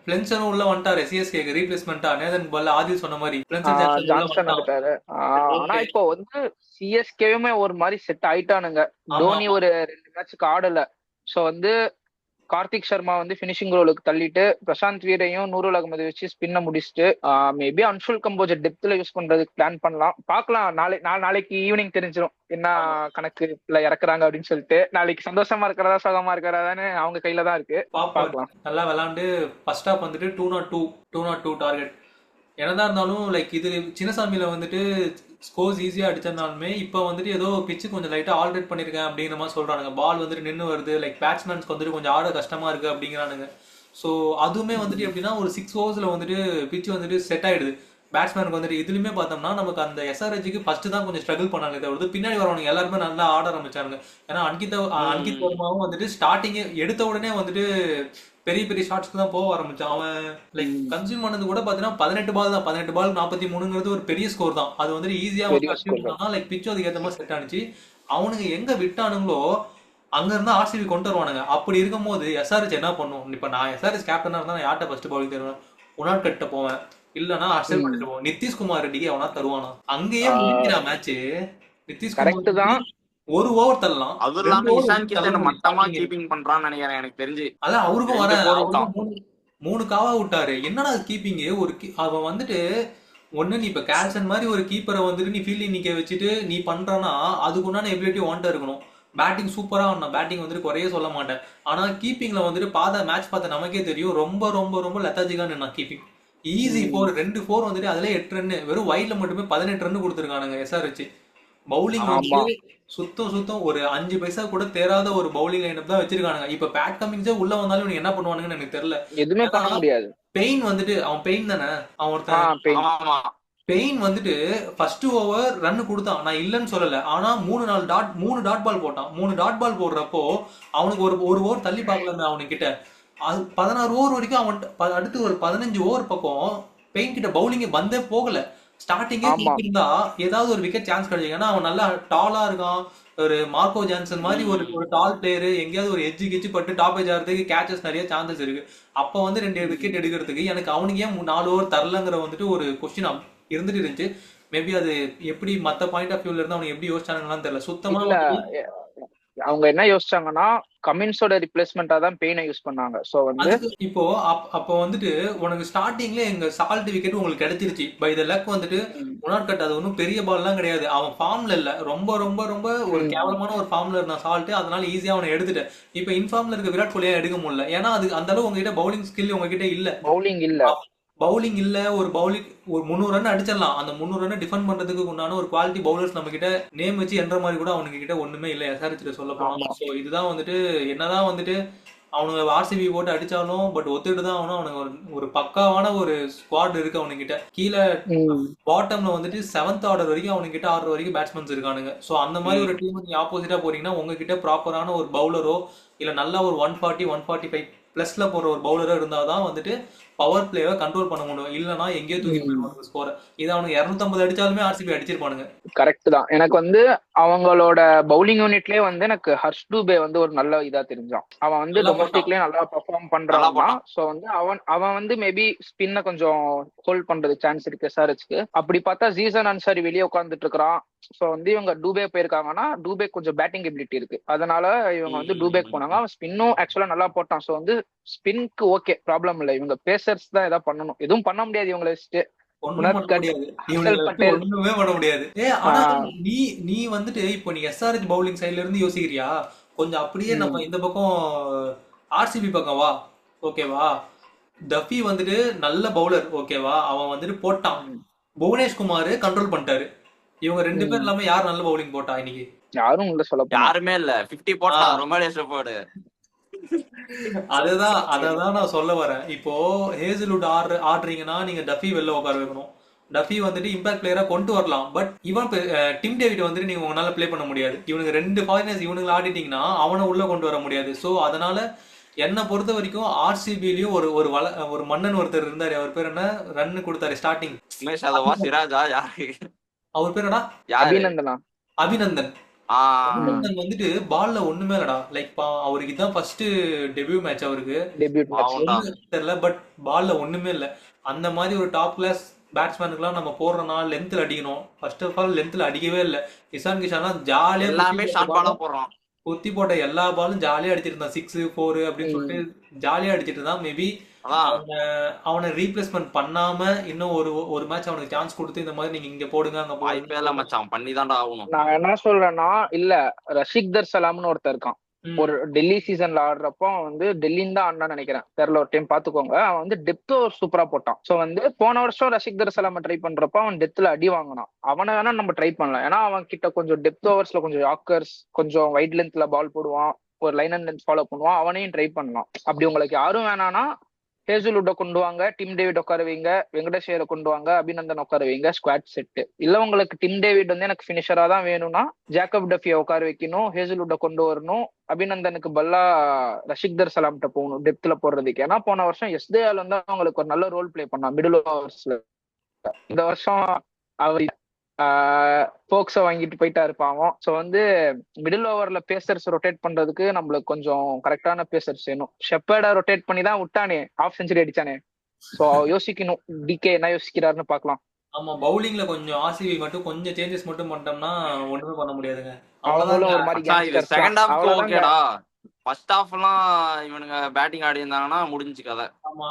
பிளென்சனும் உள்ள வந்துட்டாரு சிஎஸ்கேக்கு ரீப்ளேஸ்மெண்டா. நேதன் பால் ஆதில் சொன்ன மாதிரி ஜான்சன் வந்துட்டாரு. ஆனா இப்போ வந்து சிஎஸ்கேவுமே ஒரு மாதிரி செட் ஆயிட்டானுங்க. தோனி ஒரு 2 மேட்சுக்கு ஆடல. சோ வந்து கார்த்திக் சர்மா வந்து பினிஷிங் ரோலுக்கு தள்ளிட்டு பிரசாந்த் வீரையும் நூருல் அகமது வச்சு ஸ்பின்ன முடிச்சுட்டு மேபி அன்ஷுல் கம்போஜர் டெப்த்ல யூஸ் பண்றதுக்கு பிளான் பண்ணலாம். பார்க்கலாம். நாளைக்கு ஈவினிங் தெரிஞ்சிடும் என்ன கணக்குல இறக்குறாங்க அப்படின்னு சொல்லிட்டு. நாளைக்கு சந்தோஷமா இருக்கிறதா சோகமா இருக்கிறதான்னு அவங்க கையில தான் இருக்கு. பார்க்கலாம். நல்லா விளாண்டு ஃபர்ஸ்ட் ஹாஃப் வந்துட்டு 202 டார்கெட். என்னதான் இருந்தாலும் லைக் இது சின்னசாமியில வந்துட்டு ஸ்கோர்ஸ் ஈஸியா அடிச்சிருந்தாலுமே இப்போ வந்துட்டு ஏதோ பிச்சு கொஞ்சம் லைட்டா ஆல்ரெட் பண்ணிருக்கேன் அப்படிங்கிற மாதிரி சொல்றானுங்க. பால் வந்துட்டு நின்று வருது, லைக் பேட்ஸ்மேன்ஸ்க்கு வந்துட்டு கொஞ்சம் ஆட கஷ்டமா இருக்கு அப்படிங்கிறானுங்க. ஸோ அதுவுமே வந்துட்டு எப்படின்னா ஒரு 6 ஓவர்ஸ்ல வந்துட்டு பிச்சு வந்துட்டு செட் ஆயிடுது பேட்ஸ்மேனுக்கு வந்துட்டு. இதுலயுமே பார்த்தோம்னா நமக்கு அந்த எஸ்ஆர்ஹெச்சுக்கு ஃபர்ஸ்ட் தான் கொஞ்சம் ஸ்ட்ரகிள் பண்ணாங்க. தவிர்த்து பின்னாடி வரவனுங்க எல்லாருமே நல்லா ஆட ஆரம்பிச்சாங்க. ஏன்னா அன்கித் வர்மாவும் வந்துட்டு ஸ்டார்டிங்கே எடுத்த உடனே வந்துட்டு பெரிய பெரிய ஷாட்ஸ்க்கு தான் போக ஆரம்பிச்சான். அவன் லைக் கன்சியூம் பண்ணது கூட பாத்தீங்கன்னா 18 பால் தான். 18 பால் 43ங்கிறது ஒரு பெரிய ஸ்கோர் தான். அது வந்துட்டு ஈஸியா லைக் பிச்சும் அதுக்கு ஏற்ற மாதிரி செட் ஆனிச்சு. அவனுங்க எங்க விட்டானுங்களோ அங்க இருந்தா ஆர்சிபி கொண்டு வருவானுங்க. அப்படி இருக்கும் போது எஸ்ஆர்ஹெச் என்ன பண்ணும்? இப்ப நான் எஸ்ஆர்ஹெச் கேப்டனா இருந்தா நான் யார்கிட்ட ஃபர்ஸ்ட் பவுலிங் தருவேன்? உனாட் கட்ட போவேன், இல்லன்னா ஹர்ஷல் பண்ணிட்டு போவேன். நிதிஷ்குமார் ரெட்டிக்கு அவனா தருவானா? அங்கேயே முடிக்கிற மேட்ச். நிதிஷ்குமார் தான் ஒரு ஓவர் தரலாம். அது இல்லாம இஷான் கிஷன் மட்டமா கீப்பிங் பண்றான்னு நினைக்கிறேன் எனக்கு தெரிஞ்சு. அதான் அவருக்கும் வர 3 காவா விட்டாரு. என்னடா கீப்பிங் ஒரு அவன் வந்துட்டு ஒண்ணு நீ இப்ப கேல்சன் மாதிரி ஒரு கீப்பரை வந்துட்டு நீ ஃபீல்டிங் நிக்க வச்சுட்டு நீ பண்றானா அதுக்கு உண்டான எபிலிட்டி வாண்டா இருக்கணும். பேட்டிங் சூப்பரா ஆடணும். பேட்டிங் வந்துட்டு குறைய சொல்ல மாட்டேன். ஆனா கீப்பிங்ல வந்துட்டு மேட்ச் பார்த்த நமக்கே தெரியும் ரொம்ப ரொம்ப ரொம்ப லெத்தாஜிக்கா நின்னா கீப்பிங். ஈஸி 2 4 வந்துட்டு அதுல 8 ரன், வெறும் வைட்ல மட்டுமே 18 ரன் கொடுத்துருக்கானுங்க எஸ்ஆர்ஹெச். பவுலிங் வந்து சுத்தம் ஒரு 5 பைசா கூட தேராத ஒரு பவுலிங் லைனப் தான் வச்சிருக்கானுங்க. இப்ப பேட் கமிங்ஸே உள்ள வந்தாலும் இவனுக்கு என்ன பண்ணுவானுங்கன்னு எனக்கு தெரியல. எதுவுமே பண்ண முடியாது. பெயின் வந்துட்டு அவன் பெயின் தானே அவன் ஒருத்தன். பெயின் வந்துட்டு ஃபர்ஸ்ட் ஓவர் ரன் கொடுத்தான், நான் இல்லைன்னு சொல்லல. ஆனா 3 டாட் பால் போட்டான். 3 டாட் பால் போடுறப்போ அவனுக்கு ஒரு ஓவர் தள்ளி பார்க்கலாமே அவனுக்கிட்ட. அது 16 ஓவர் வரைக்கும் அவன் அடுத்து ஒரு 15 ஓவர் பக்கம் பெயின் கிட்ட பவுலிங்கே வந்தே போகல. ஸ்டார்டிங்கே இருந்தா ஏதாவது ஒரு விக்கெட் சான்ஸ் கிடைக்கும். ஏன்னா அவன் நல்லா டாலா இருக்கான். ஒரு மார்க்கோ ஜான்சன் மாதிரி ஒரு டால் பிளேயரு. எங்கேயாவது ஒரு எஜ்ஜு பட்டு டாப் ஏஜ் ஆகிறதுக்கு கேச்சஸ் நிறைய சான்சஸ் இருக்கு. அப்ப வந்து 2 விக்கெட் எடுக்கிறதுக்கு எனக்கு அவனுக்கு ஏன் 4 ஓவர் தரலங்கிற வந்துட்டு ஒரு கொஸ்டின் இருந்துட்டு இருந்துச்சு. மேபி அது எப்படி மத்த பாயிண்ட் ஆஃப் வியூல இருந்து அவனுக்கு எப்படி யோசிச்சாங்கன்னு தெரியல. சுத்தமா அவங்க என்ன யோசிச்சாங்கன்னா கமின்ஸோட ரிப்ளேஸ்மெண்டா தான் பெயினை யூஸ் பண்ணாங்க. சோ வந்து இப்போ அப்ப வந்துட்டு உனக்கு ஸ்டார்டிங்ல எங்க சால்ட் விக்கெட் உங்களுக்கு கிடைச்சிருச்சு. பை த லக் வந்துட்டு உனாட் கட் அது ஒன்றும் பெரிய பால் எல்லாம் கிடையாது. அவன் ஃபார்ம்ல இல்ல, ரொம்ப ரொம்ப ரொம்ப ஒரு கேவலமான ஒரு ஃபார்ம்ல இருந்தான் சால்ட். அதனால ஈஸியா அவனை எடுத்துட்டேன். இப்ப இன்ஃபார்ம்ல இருக்க விராட் கோலியா எடுக்க முடியல. ஏன்னா அது அந்த அளவு உங்ககிட்ட பவுலிங் ஸ்கில் உங்ககிட்ட இல்ல. பவுலிங் இல்ல. ஒரு 300 ரன் அடிச்சிடலாம். அந்த 300 ரன் டிஃபெண்ட் பண்றதுக்கு உண்டான ஒரு குவாலிட்டி பவுலர்ஸ் நம்ம கிட்ட நேம் வச்சு என்ற மாதிரி கூட அவனுக்கு கிட்ட ஒண்ணுமே இல்ல எஸ்ஆர்ஹெச் சொல்ல போனா. சோ இதுதான் வந்துட்டு என்னதான் வந்துட்டு அவனுங்க ஆர்சிபி போட்டு அடிச்சாலும் பட் ஒத்துட்டு தான் அவனுக்கு ஒரு பக்காவான ஒரு ஸ்குவாட் இருக்கு அவனுக்கிட்ட. கீழே பாட்டம்ல வந்துட்டு 7th ஆர்டர் வரைக்கும் அவனுக்கிட்ட ஆடுற வரைக்கும் பேட்ஸ்மேன்ஸ் இருக்கானுங்க. சோ அந்த மாதிரி ஒரு டீம் நீங்க ஆப்போசிட்டா போறீங்கன்னா உங்ககிட்ட ப்ராப்பரான ஒரு பவுலரோ இல்ல நல்லா ஒரு 140 145 பிளஸ்ல போற ஒரு பவுலரோ இருந்தாதான் வந்துட்டு பவர் பிளேவை கண்ட்ரோல் பண்ண முடியும். இல்லனா எங்கேயோ தூக்கி போயிடுவாங்க ஸ்கோரை. இது அவனுக்கு 250 அடிச்சாலுமே ஆர்சிபி அடிச்சிருப்பானுங்க. கரெக்ட் தான். எனக்கு வந்து அவங்களோட பவுலிங் யூனிட்லயே வந்து எனக்கு ஹர்ஷ் டூபே வந்து ஒரு நல்ல இதா தெரிஞ்சான். அவன் வந்து டொமஸ்டிக்லயே நல்லா பெர்ஃபார்ம் பண்றான். சோ வந்து அவன் வந்து மேபி ஸ்பின்ன கொஞ்சம் ஹோல்ட் பண்றது சான்ஸ் இருக்கு எஸ்ஆர்ஹெச்க்கு. அப்படி பார்த்தா ஜீசன் அன்சாரி வெளியே உட்கார்ந்துட்டு இருக்கான். சோ வந்து இவங்க டூபே போயிருக்காங்கன்னா டூபே கொஞ்சம் பேட்டிங் எபிலிட்டி இருக்கு. அதனால இவங்க வந்து டூபேக் போனாங்க. அவன் ஸ்பின்னும் ஆக்சுவலா நல்லா போட்டான். சோ வந்து ஸ்பின்க்கு ஓகே ப்ராப்ளம் இல்ல. இவங்க பேசர்ஸ் தான் ஏதாவது பண்ணணும். எதுவும் பண்ண முடியாது இவங்களை வச்சுட்டு. ஒண்ணுமே பண்ண முடியாது. நீ வந்துட்டு இப்போ நீ எஸ்ஆர்ஹெச் பவுலிங் சைட்ல இருந்து யோசிக்கிறியா? கொஞ்சம் அப்படியே நம்ம இந்த பக்கம் ஆர்சிபி பக்கம் வா. ஓகேவா? டஃபி வந்துட்டு நல்ல பவுலர். ஓகேவா? அவன் வந்துட்டு போட்டான். புவனேஷ்குமார் கண்ட்ரோல் பண்ணிட்டாரு. இவங்க 2 பேர் இல்லாம யார் நல்ல பவுலிங் போட்டா இன்னைக்கு? யாரும் இல்ல சொல்ல. யாருமே இல்ல. 50 போட்டான். ரொம்ப போடு. அததான் நான் சொல்ல வரேன். இப்போ ஹேசல்வுட் ஆடுறீங்கன்னா நீங்க டஃபி வெளில உட்கார வைக்கணும். டஃபி வந்துட்டு இம்பாக்ட் பிளேயரா கொண்டு வரலாம். பட் இவன் டிம் டேவிட் வந்துட்டு நீங்க உங்களால பிளே பண்ண முடியாது. இவனுக்கு 2 ஃபாரினர்ஸ் இவனுங்களை ஆடிட்டீங்கன்னா அவனை உள்ள கொண்டு வர முடியாது. சோ அதனால என்னை பொறுத்த வரைக்கும் ஆர்சிபிலயும் ஒரு மன்னன் ஒருத்தர் இருந்தாரு. அவர் பேர் என்ன? ரன் கொடுத்தாரு ஸ்டார்டிங். சிராஜா யாரு? அவர் பேர் என்ன? அபிநந்தனா. அபிநந்தன் ஆஹ் அபிநந்தன் வந்துட்டு பால்ல ஒண்ணுமே இல்லடா. லைக் அவருக்கு இதான் ஃபர்ஸ்ட் டெபியூ மேட்ச் அவருக்கு. Debut match. ஆவுண்டா. தெரியல, பட் பால்ல ஒண்ணுமே இல்ல. அந்த மாதிரி ஒரு டாப் கிளாஸ் பேட்ஸ்மேனுக்குலாம் நம்ம போடுறோம்னா லென்த்ல அடிக்கணும். ஃபர்ஸ்ட் ஆஃப் ஆல் லென்த்ல அடிக்கவே இல்லை. இசான் கிஷான்லாம் ஜாலியா எல்லாமே ஷார்ட் பாலா போடுறான். குத்தி போட்ட எல்லா பாலும் ஜாலியா அடிச்சிட்டு இருந்தான். 6 4 அப்படின்னு சொல்லிட்டு ஜாலியா அடிச்சிட்டு இருந்தான். மேபி அதான் அவனை ரீப்ளேஸ்மெண்ட் பண்ணாம இன்னும் ஒரு ஒரு மேட்ச் அவனுக்கு சான்ஸ் கொடுத்து இந்த மாதிரி நீங்க இங்க போடுங்க அங்க வாய்ப்பே போடுங்க. இல்ல மச்சான், பண்ணிதான்டா ஆகணும். நான் என்ன சொல்றேன்னா, இல்ல ரஷிக் சலாம்னு ஒருத்தர் இருக்கான். ஒரு டெல்லி சீசன்ல ஆடுறப்போ அவன் வந்து டெல்லின்னு தான் ஆடினான்னு நினைக்கிறேன், தெரியல, ஒரு டைம் பாத்துக்கோங்க. அவன் வந்து டெப்த் சூப்பரா போட்டான். சோ வந்து போன வருஷம் ரஷிக் சலாம ட்ரை பண்றப்ப அவன் டெப்த்ல அடி வாங்கினான். அவனை வேணா நம்ம ட்ரை பண்ணலாம். ஏன்னா அவன் கிட்ட கொஞ்சம் டெப்த் ஓவர்ஸ்ல கொஞ்சம் யாக்கர்ஸ், கொஞ்சம் வைட் லென்த்ல பால் போடுவான், ஒரு லைன் அண்ட் லென்த் ஃபாலோ பண்ணுவான். அவனையும் ட்ரை பண்ணலாம். அப்படி உங்களுக்கு யாரும் வேணானா ஹேசல்வுட்ட கொண்டு வாங்க, டிம் டேவிட் உட்கார வைங்க, வெங்கடேஷ் ஐயரை கொண்டு வாங்க, அபிநந்தன் உட்கார வைங்க, ஸ்குவாட் செட். இல்ல உங்களுக்கு டிம் டேவிட் வந்து எனக்கு ஃபினிஷரா தான் வேணும்னா ஜேக்கப் டஃபியை உட்கார வைக்கணும், ஹேசல்வுட்ட கொண்டு வரணும், அபிநந்தனுக்கு பல்லா ரஷிக் சலாம்கிட்ட போகணும் டெப்த்ல போடுறதுக்கு. ஏன்னா போன வருஷம் எஸ்தேஆல் வந்து அவங்களுக்கு ஒரு நல்ல ரோல் பிளே பண்ணான் மிடில் ஓவர்ஸ்ல. இந்த வருஷம் அவர் போக்ஸ வாங்கிட்டு போயிட்டா இருப்பாங்க. ஸோ வந்து மிடில் ஓவர்ல பேசர்ஸ் ரொட்டேட் பண்றதுக்கு நம்மளுக்கு கொஞ்சம் கரெக்டான பேசர்ஸ் வேணும். ஷெப்பர்டா ரொட்டேட் பண்ணி தான் விட்டானே, ஹாஃப் செஞ்சுரி அடிச்சானே. ஸோ யோசிக்கணும், டிகே என்ன யோசிக்கிறாருன்னு பார்க்கலாம். ஆமா, பவுலிங்ல கொஞ்சம் ஆர்சிபி மட்டும் கொஞ்சம் சேஞ்சஸ் மட்டும் பண்ணிட்டோம்னா ஒண்ணுமே பண்ண முடியாதுங்க. அவங்களும் ஒரு மாதிரி மச்சான், இது gangsters செகண்ட் தான். ஹாஃப்க்கு அவ்வளவுதாங்க. ஓகேடா. ஃபர்ஸ்ட் ஹாஃப்லாம் இவனுங்க பேட்டிங் ஆடி இருந்தாங்கன்னா முடிஞ்சு கதை. ஆமா,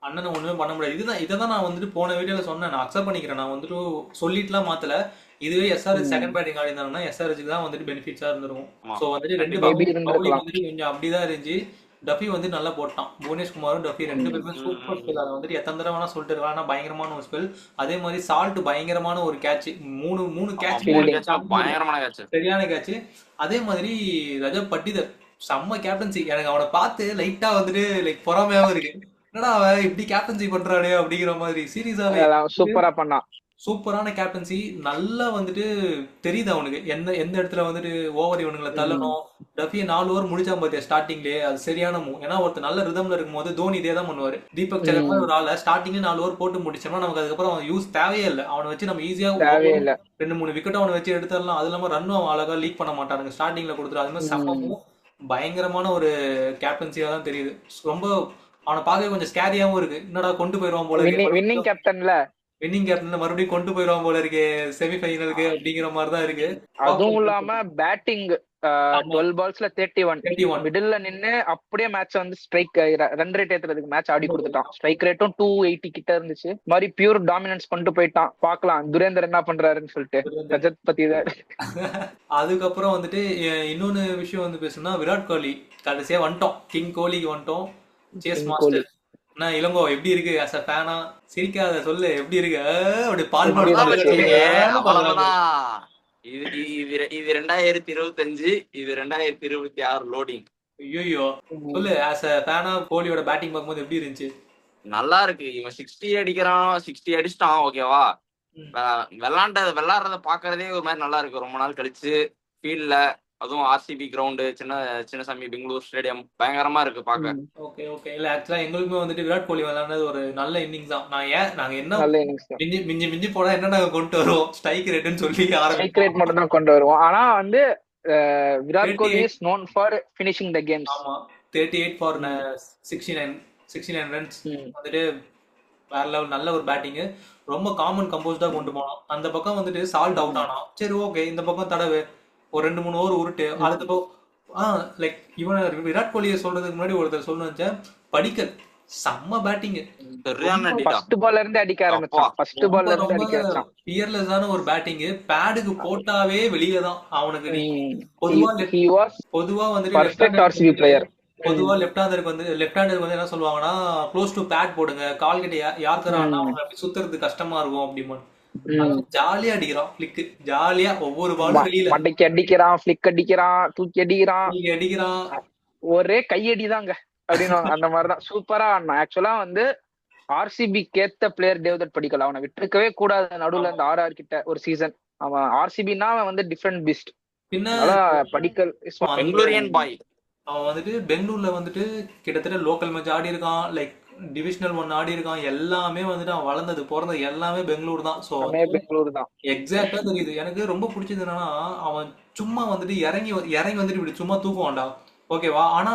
அண்ணனை ஒண்ணுமே பண்ண முடியாது. இதைதான் நான் வந்துட்டு போன வீடியோல சொன்னேன். நான் அக்செப்ட் பண்ணிக்கிறேன். நான் வந்துட்டு சொல்லிட்டுலாம் மாத்தல. இதுவே எஸ்ஆர்எச் செகண்ட் பேட்டிங் ஆடி இருந்தாங்கன்னா எஸ்ஆர்எச்சுக்கு தான் வந்துட்டு பெனிஃபிட்ஸா இருந்திருக்கும். ஆமா. சோ வந்துட்டு ரெண்டு Maybe பவுலிங் இருந்திருக்கலாம். வந்துட்டு கொஞ்சம் அப்படிதான் இருந்துச்சு. டஃபி வந்து நல்லா போட்டான். புவனேஷ்குமாரும் டஃபி ரெண்டு பேருமே சூப்பர் ஸ்பெல். அதை வந்துட்டு எத்தனை தடவை வேணா சொல்லிட்டு இருக்கலாம். ஆனா பயங்கரமான ஒரு ஸ்பெல். அதே மாதிரி சால்ட் பயங்கரமான ஒரு கேட்ச், மூணு கேட்ச், பயங்கரமான கேட்ச், சரியான கேட்ச். அதே மாதிரி ரஜப் பட்டிதர் செம்ம கேப்டன்சி. எனக்கு அவனை பார்த்து லைட்டா வந்துட்டு லைக் பொறாமையாவும் இருக்கு. என்னடா அவன் இப்படி கேப்டன்சி பண்றானே அப்படிங்கிற மாதிரி. சீரியஸாவே சூப்பரா பண்ணான். சூப்பரான கேப்டன்சி. நல்லா வந்துட்டு தெரியுது அவனுக்கு எந்த எந்த இடத்துல வந்துட்டு ஓவர் இவனுங்களை தள்ளணும். டஃபியை 4 ஓவர் முடிச்சா பாத்தியா ஸ்டார்டிங்லேயே, அது சரியான மூவ். ஏன்னா ஒருத்தர் நல்ல ரிதம்ல இருக்கும்போது தோனி இதே தான் பண்ணுவாரு. தீபக் சகர் மாதிரி ஒரு ஆளை ஸ்டார்டிங்ல 4 ஓவர் போட்டு முடிச்சோம்னா நமக்கு அதுக்கப்புறம் அவன் யூஸ் தேவையே இல்லை. அவனை வச்சு நம்ம ஈஸியா 2-3 விக்கெட் அவனை வச்சு எடுத்துடலாம். அது இல்லாம ரன்னும் அவன் அழகா லீக் பண்ண மாட்டானுங்க, ஸ்டார்டிங்ல கொடுத்துரு. அது மாதிரி செம்ம பயங்கரமான ஒரு கேப்டன்சியா தான் தெரியுது. ரொம்ப அவனை பார்க்க கொஞ்சம் ஸ்கேரியாவும் இருக்கு. என்னடா கொண்டு போயிருவான் போல இருக்கு, வின்னிங் கேப்டன்ல வின்னிங் கேப்டன் மறுபடியும் கொண்டு போயிருவான் போல இருக்கு செமிஃபைனலுக்கு அப்படிங்கிற மாதிரி தான் இருக்கு. அதுவும் இல்லாம பேட்டிங் 12 பால்ஸ்ல 31 மிடில்ல நின்னு அப்படியே மேட்ச் வந்து ஸ்ட்ரைக் ரன் ரேட் ஏத்துறதுக்கு மேட்ச் ஆடி கொடுத்துட்டான். ஸ்ட்ரைக் ரேட்டும் 280 கிட்ட இருந்துச்சு. மாதிரி பியூர் டாமினன்ஸ் பண்ணிட்டு போயிட்டான். பாக்கலாம் துரேந்தர் என்ன பண்றாருன்னு சொல்லிட்டு. ரஜத் பத்தி தான். அதுக்கப்புறம் வந்துட்டு இன்னொன்னு விஷயம் வந்து பேசணும்னா விராட் கோலி கடைசியா வந்துட்டோம். கிங் கோலிக்கு வந்துட்டோம். சேஸ் மாஸ்டர் என்ன இளங்கோ எப்படி இருக்கு? அஸ் அ ஃபேனா சிரிக்காத சொல்லு, எப்படி இருக்கு? அப்படி பால் இது 2025, இது 2026 லோடிங். ஐயோ சொல்லு, அஸ் அ ஃபேனா கோலியோட பேட்டிங் பார்க்கும்போது எப்படி இருந்துச்சு? நல்லா இருக்கு. இவன் 60 அடிக்கிறான், 60 அடிச்சிட்டான், ஓகேவா? விளையாடுறத பாக்குறதே ஒரு மாதிரி நல்லா இருக்கு. ரொம்ப நாள் கழிச்சு ஃபீல்ட்ல, அதுவும் RCB ground, Chinnaswamy Bengaluru stadium பயங்கரமா இருக்கு பாக்க. Okay okay. இல்ல ஆக்சுவலா எங்களுக்குமே வந்துட்டு விராட் கோலி விளையாடுறது ஒரு நல்ல இன்னிங்ஸ் தான். நாங்க என்ன மிஞ்சி போனா என்ன நாங்க கொண்டு வருவோம், ஸ்ட்ரைக் ரேட்னு சொல்லி ஸ்ட்ரைக் ரேட் மட்டும் தான் கொண்டு வருவோம். ஆனா வந்து Virat Kohli is known for finishing the games. ஆமா, 38 for 69 ரன்ஸ் வந்துட்டு வேற லெவல். நல்ல ஒரு பேட்டிங், ரொம்ப காமன் கம்போஸ்டா கொண்டு போனோம். அந்த பக்கம் வந்துட்டு சால்ட் அவுட் ஆனா சரி ஓகே, இந்த பக்கம் தடவை ஒரு 2-3 ஓவர் உருட்டு. அடுத்த லைக் இவன் விராட் கோலியை சொல்றதுக்கு முன்னாடி ஒருத்தர் சொல்லணும், படிக்கல் செம்ம பேட்டிங். ஃபர்ஸ்ட் பால்ல இருந்து அடிக்க ஆரம்பிச்சான். ஃபர்ஸ்ட் பால்ல இருந்து அடிக்க ஆரம்பிச்சான். பியர்லெஸ்ஸான ஒரு பேட்டிங். பேடுக்கு போட்டாவே வெளியே தான் அவனுக்கு. பொதுவா வந்துட்டு பெர்ஃபெக்ட் ஆர்சிபி பிளேயர். பொதுவா லெஃப்ட் ஹேண்டருக்கு வந்து என்ன சொல்லுவாங்கன்னா, க்ளோஸ் டு பேட் போடுங்க, கால் கிட்ட யாருக்குறான்னா சுத்துறது கஷ்டமா இருக்கும் அப்படிமா. ஜாலியா அடிக்கிறான் பிளிக், ஜாலியா ஒவ்வொரு பாலும் வெளியில மண்டைக்கு அடிக்கிறான், பிளிக் அடிக்கிறான், தூக்கி அடிக்கிறான். ஒரே கையடிதாங்க அப்படின்னு அந்த மாதிரிதான் சூப்பரா ஆடினான். ஆக்சுவலா வந்து ஆர்சிபி கேத்த பிளேயர் தேவ்தத் படிக்கல். அவனை விட்டுருக்கவே கூடாது. நடுவுல இந்த RR கிட்ட ஒரு சீசன் அவன் ஆர்சிபின்னா அவன் வந்து டிஃபரெண்ட் பீஸ்ட். பின்ன படிக்கல் பெங்களூரியன் பாய். அவன் வந்துட்டு பெங்களூர்ல வந்துட்டு கிட்டத்தட்ட லோக்கல் மேட்ச் ஆடி இருக்கான். லைக் டிவிஷனல் 1 ஆடி இருக்கான். எல்லாமே வந்துட்டு அவன் வளர்ந்தது பிறந்தது எல்லாமே பெங்களூர் தான். ஸோ பெங்களூர் தான். எக்ஸாக்டா தெரியுது. எனக்கு ரொம்ப பிடிச்சது என்னன்னா, அவன் சும்மா வந்துட்டு இறங்கி வந்துட்டு இப்படி சும்மா தூக்குவான்டா. ஓகேவா? ஆனா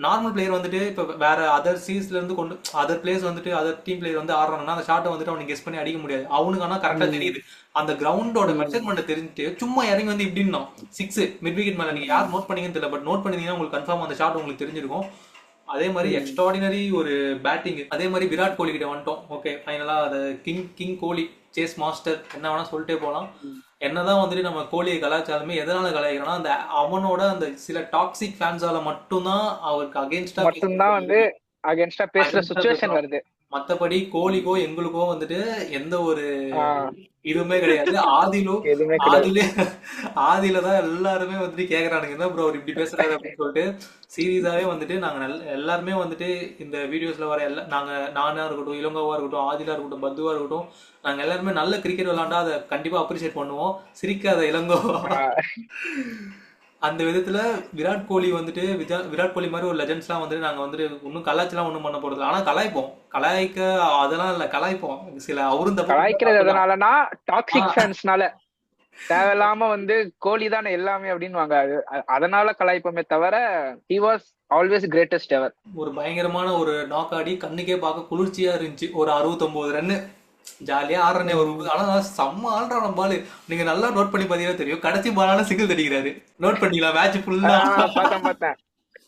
நார்மல் பிளேயர் வந்துட்டு இப்ப வேற அதர் சீஸ்ல இருந்து கொண்டு அதர் பிளேயர்ஸ் வந்துட்டு அதர் டீம் பிளேயர் வந்து ஆடுறாங்கன்னா அந்த ஷாட்டை வந்துட்டு அவனுக்கு கெஸ் பண்ணி அடிக்க முடியாது. அவனுக்கு ஆனா கரெக்டா தெரியுது. அந்த கிரவுண்டோட மெஷர்மெண்ட் தெரிஞ்சுட்டு சும்மா இறங்கி வந்து இப்படின்னா 6 மிட் விக்கெட் மேல. நீங்க யார் நோட் பண்ணீங்கன்னு தெரியல, பட் நோட் பண்ணீங்கன்னா உங்களுக்கு கன்ஃபார்ம் அந்த ஷாட் உங்களுக்கு தெரிஞ்சிருக்கும். அதே மாதிரி எக்ஸ்ட்ராடினரி ஒரு பேட்டிங். அதே மாதிரி விராட் கோலி கிட்ட வந்துட்டோம். ஓகே, ஃபைனலா அது கிங் கோலி, சேஸ் மாஸ்டர், என்ன வேணா சொல்லிட்டே போலாம். என்னதான் வந்துட்டு நம்ம கோலியை கலாச்சாரமே எதனால கலாய்க்கிறோம்னா, அந்த அவனோட அந்த சில டாக்ஸிக் ஃபேன்ஸால மட்டும்தான் அவருக்கு அகேன்ஸ்டா மட்டும்தான் வந்து அகைன்ஸ்டா பேசுற சுச்சுவேஷன் வருது. மத்தபடி கோலிக்கோ எங்களுக்கோ வந்துட்டு எந்த ஒரு இதுவுமே கிடையாது. எதுவுமே கிடையாது. ஆதியில தான் எல்லாருமே வந்துட்டு கேக்குறானுங்க, என்ன ப்ரோ அவர் இப்படி பேசுறாரு அப்படின்னு சொல்லிட்டு. சீரியஸாவே வந்துட்டு நாங்க எல்லாருமே வந்துட்டு இந்த வீடியோஸ்ல வர நானா இருக்கட்டும், இளங்கோவா இருக்கட்டும், ஆதிலா இருக்கட்டும், பத்துவா இருக்கட்டும், நாங்க எல்லாருமே நல்ல கிரிக்கெட் விளையாண்டா அதை கண்டிப்பா அப்ரிசியேட் பண்ணுவோம். சிரிக்காத இளங்கோவா. அந்த விதத்துல விராட் கோலி வந்துட்டு விராட் கோலி மாதிரி ஒரு லெஜண்ட்ஸ்லாம் வந்துட்டு நாங்க வந்துட்டு இன்னும் கலாய்ச்சலாம் ஒண்ணும் பண்ண போறது. ஆனா கலாய்க்க அதெல்லாம் இல்ல, கலாய்ப்போம். சில அவரும் கலாய்க்கிறது எதனாலனா டாக்ஸிக் ஃபேன்ஸ்னால. தேவையில்லாம வந்து கோலி தானே எல்லாமே அப்படின்னு அதனால கலாய்ப்போமே தவிர he was always greatest ever. ஒரு பயங்கரமான ஒரு நாக் ஆடி கண்ணுக்கே பார்க்க குளிர்ச்சியா இருந்துச்சு. ஒரு 69 ரன்னு ஜாலியா ஆடுறனே ஒரு. ஆனா செம்ம ஆடுறான பாலு. நீங்க நல்லா நோட் பண்ணி பாத்தீங்கன்னா தெரியும், கடைசி பாலான சிங்கிள் தடிக்கிறாரு. நோட் பண்ணிக்கலாம் மேட்ச் ஃபுல்லா. பார்த்தேன்.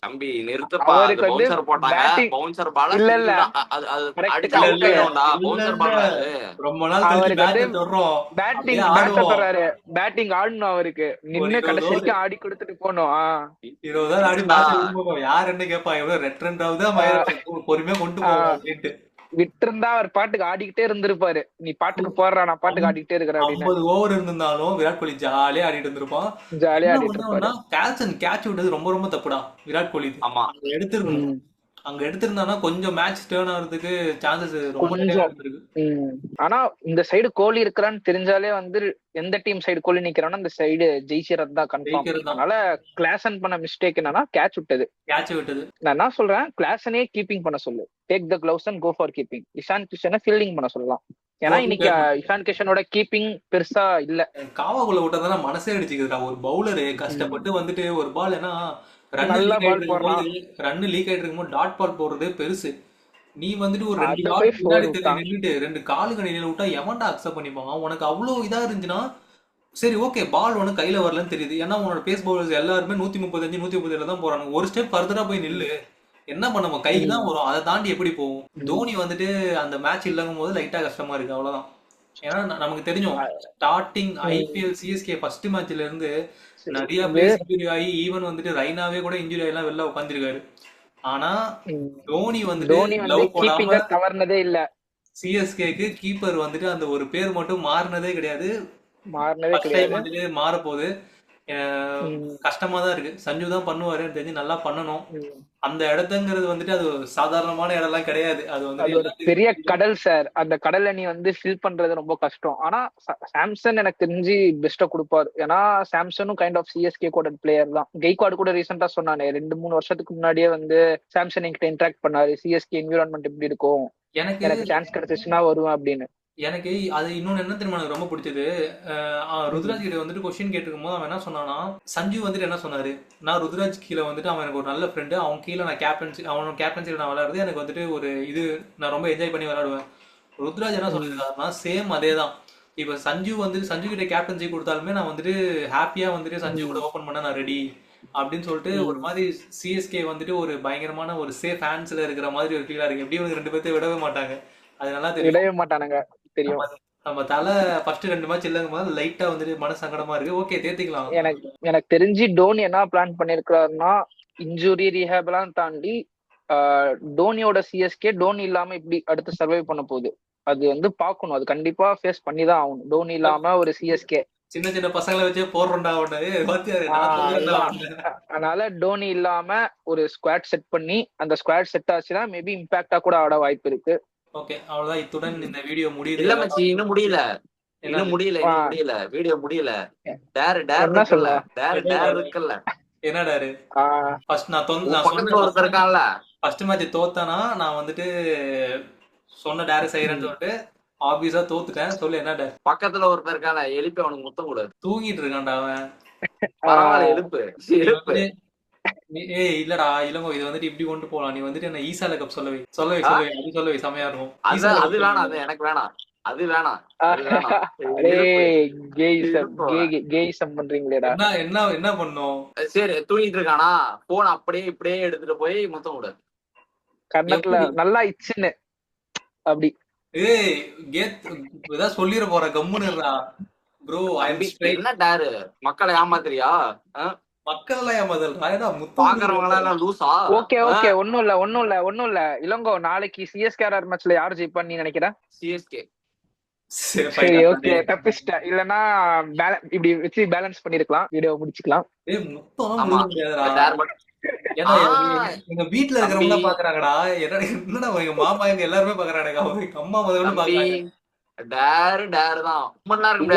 தம்பி நிறுத்துப்பா. அவருக்கு வந்து பவுன்சர் போட்டாங்க. பவுன்சர் பால் இல்ல அடிச்சு அவுட் ஆயிடும்டா. பவுன்சர் பால் ரொம்ப நாள் கழிச்சு பேட் தொடறோம். பேட்டிங் ஆடணும். அவருக்கு நின்னு கடைசி வரைக்கும் ஆடி கொடுத்துட்டு போனோம். 20 ஆடி மேட்ச் யார் என்ன கேப்பா, எவ்வளவு ரெண்டு பொறுமையா கொண்டு போவோம் அப்படின்ட்டு விட்டிருந்தா அவர் பாட்டுக்கு ஆடிக்கிட்டே இருந்திருப்பாரு. நீ பாட்டுக்கு போடுறா, நான் பாட்டுக்கு ஆடிக்கிட்டே இருக்கிறேன் அப்படின்னு. 50 ஓவர் இருந்திருந்தாலும் விராட் கோலி ஜாலியா ஆடிட்டு இருந்திருப்பான். ஜாலியா ஆடிட்டு இருப்பாரு. கேல்சன் கேட்ச் விட்டது ரொம்ப ரொம்ப தப்புடா விராட் கோலி. அங்க எடுத்திருந்தானா கொஞ்சம் மேட்ச் டர்ன் ஆகிறதுக்கு சான்சஸ் ரொம்ப இருக்கு. ஆனா இந்த சைடு கோலி இருக்கிறான்னு தெரிஞ்சாலே வந்து எந்த டீம் சைடு கோலி நிக்கிறானோ அந்த சைடு ஜெயிச்சிரது தான் கன்ஃபார்ம். அதனால கிளாசன் பண்ண மிஸ்டேக் என்னன்னா கேட்ச் விட்டது. நான் என்ன சொல்றேன், கிளாசனே கீப்பிங் பண்ண சொல்லு. Take the gloves and go for keeping. Ishan கிஷனை ஃபீல்டிங் பண்ண சொல்லலாம். ஏன்னா இன்னைக்கு இஷான் கிஷனோட கீப்பிங் பெருசா இல்ல. காவாக்குள்ள விட்டதான மனசே அடிச்சுக்குதுடா. ஒரு பவுலரு கஷ்டப்பட்டு வந்துட்டு ஒரு பால் ஏன்னா ரன் லீக் ஆயிட்டு இருக்கும்போது டாட் பால் போடுறதே பெருசு. நீ வந்துட்டு ஒரு 2 காலுக்கு நிலையில விட்டா எவன்டா அக்செப்ட் பண்ணிப்பான்? உனக்கு அவ்வளவு இதா இருந்துச்சுன்னா சரி ஓகே, பால் உனக்கு கையில வரலன்னு தெரியுது. ஏன்னா உன்னோட பேஸ் பவுலர்ஸ் எல்லாருமே 135 137 தான் போறாங்க. ஒரு ஸ்டெப் ஃபர்தரா போய் நில்லு. என்ன பண்ண கைக்கு தான் வரும், அதை தாண்டி எப்படி போகும்? தோனி வந்துட்டு அந்த மேட்ச் இல்லங்கும் போது லைட்டா கஷ்டமா இருக்கு, அவ்வளவுதான். ஏன்னா நமக்கு தெரியும் ஸ்டார்டிங் IPL CSK ஃபர்ஸ்ட் மேட்ச்ல இருந்து நிறைய பிளேயர்ஸ் இன்ஜுரி ஆகி ஈவன் வந்துட்டு ரெய்னாவே கூட இன்ஜுரி ஆகி வெளில உட்காந்துருக்காரு. ஆனா தோனி வந்துட்டு தவறுனதே இல்ல. CSKக்கு கீப்பர் வந்துட்டு அந்த ஒரு பேர் மட்டும் மாறினதே கிடையாது. வந்துட்டு மாறப்போகுது. கஷ்டமா தான் இருக்கு. சஞ்சு தான் பண்ணுவாரு தெரிஞ்சு, நல்லா பண்ணணும். அந்த இடத்துங்கிறது வந்துட்டு அது சாதாரணமான இடம் எல்லாம் கிடையாது. அது வந்து பெரிய கடல் சார். அந்த கடலை நீ வந்து ஃபில் பண்றது ரொம்ப கஷ்டம். ஆனா சாம்சன் எனக்கு தெரிஞ்சு பெஸ்டா கொடுப்பாரு. ஏன்னா சாம்சனும் கைண்ட் ஆஃப் CSK கூட பிளேயர் தான். கெய்க்வாட் கூட ரீசெண்டா சொன்னானே 2-3 வருஷத்துக்கு முன்னாடியே வந்து சாம்சன் என்கிட்ட இன்டராக்ட் பண்ணாரு. CSK என்விரான்மெண்ட் எப்படி இருக்கும், எனக்கு சான்ஸ் கிடைச்சிச்சுன்னா வருவேன் அப்படின்னு. எனக்கு அது இன்னொன்னு என்ன தெரியுமா எனக்கு ரொம்ப பிடிச்சது, ருத்ராஜ் கிட்ட வந்துட்டு கொஸ்டின் கேட்டிருக்கும் போது அவன் என்ன சொன்னானா, சஞ்சு வந்துட்டு என்ன சொன்னாரு, நான் ருத்ராஜ் கீழே வந்துட்டு அவன் எனக்கு ஒரு நல்ல ஃப்ரெண்டு, அவன் கீழே நான் அவனோட கேப்டன்சியில் நான் விளையாடுறது எனக்கு வந்துட்டு ஒரு இது, நான் ரொம்ப என்ஜாய் பண்ணி விளையாடுவேன். ருத்ராஜ் என்ன சொல்லியிருக்காருன்னா சேம் அதே தான். இப்போ சஞ்சு கிட்ட கேப்டன்சி கொடுத்தாலுமே நான் வந்துட்டு ஹாப்பியா வந்துட்டு சஞ்சு கூட ஓப்பன் பண்ண நான் ரெடி அப்படின்னு சொல்லிட்டு ஒரு மாதிரி CSK வந்துட்டு ஒரு பயங்கரமான ஒரு சேஃப் ஹேண்ட்ஸ்ல இருக்கிற மாதிரி ஒரு ஃபீலா இருக்கு. எப்படி இவங்க 2 பேர்த்தையும் விடவே மாட்டாங்க. அது நல்லா விடவே மாட்டானுங்க தெரியும். நம்ம தலை ஃபர்ஸ்ட் 2 மேட்ச் இல்லங்க போது லைட்டா வந்துட்டு மன சங்கடமா இருக்கு. ஓகே தேத்திக்கலாம். எனக்கு தெரிஞ்சு டோனி என்ன பிளான் பண்ணிருக்காருன்னா இன்ஜுரி ரீஹேப் எல்லாம் தாண்டி டோனியோட CSK டோனி இல்லாம இப்படி அடுத்து சர்வை பண்ண போகுது. அது வந்து பாக்கணும். அது கண்டிப்பா ஃபேஸ் பண்ணிதான் ஆகணும். டோனி இல்லாம ஒரு CSK சின்ன சின்ன பசங்களை வச்சே போடுறோம்டா. அதனால டோனி இல்லாம ஒரு ஸ்குவாட் செட் பண்ணி அந்த ஸ்குவாட் செட் ஆச்சுன்னா மேபி இம்பாக்டா கூட ஆட வாய்ப்பு இருக்கு. ஓகே அவ்வளவுதான். இத்துடன் இந்த வீடியோ முடியுது. இல்ல மச்சி இன்னும் முடியல. வீடியோ முடியல. டேர் இருக்குல்ல. என்ன டேர்? ஃபர்ஸ்ட் நான் ஒருத்தர் இருக்கான்ல ஃபர்ஸ்ட் மேட்ச் தோத்தானா நான் வந்துட்டு சொன்ன டேர் செய்யறேன்னு சொல்லிட்டு ஆபீஸா தோத்துட்டேன். சொல்லு என்ன டேர்? பக்கத்துல ஒருத்தர் இருக்கான, எழுப்பி அவனுக்கு முத்தம் கூடாது. தூங்கிட்டு இருக்கான்டா அவன். பரவாயில்ல, எழுப்பு நீ எழுப்பு. வந்துட்டு ஏய் இல்லடா இளங்கோ, இது வந்துட்டு இப்படி கொண்டு போலாம். நீ வந்துட்டு என்ன ஈசால கப் சொல்லவை சொல்லவை அது சொல்லவை செமையா இருக்கும். அது வேணாம், அது எனக்கு வேணாம், அது வேணாம், அது வேணாம். கேயிசம் பண்றீங்களேடா. என்ன என்ன என்ன பண்ணும்? சரி தூங்கிட்டு இருக்கானா, போன் அப்படியே இப்படியே எடுத்துட்டு போய் முத்தம் கூடாது. கண்ணத்துல நல்லா இச்சுன்னு அப்படி. ஏய் கேத் ஏதாவது சொல்லிட போற, கம்முன்னுடா ப்ரோ. என்ன டாரு, மக்களை ஏமாத்துறியா? மக்கள் எல்லாம் ஏமாதல்டா, பாக்குறவங்க எல்லாம் லூசா? ஓகே ஓகே, ஒண்ணும் இல்ல இளங்கோ, நாளைக்கு சிஎஸ்கேஆர் மேட்ச்ல யாரு ஜெயிப்பான்னு நீ நினைக்கிற? சிஎஸ்கே. சரி ஓகே, தப்பிச்சிட்டேன். இல்லன்னா இப்படி வச்சு பேலன்ஸ் பண்ணிருக்கலாம், வீடியோ முடிச்சுக்கலாம். எங்க வீட்டுல இருக்கிறவங்க பாக்குறாங்கடா, என்னடா எங்க மாமா எங்க எல்லாருமே பாக்குறாங்க, அம்மா முதல்ல பாக்குறாங்க. டேர் டேர் தான். ரொம்ப நேரம்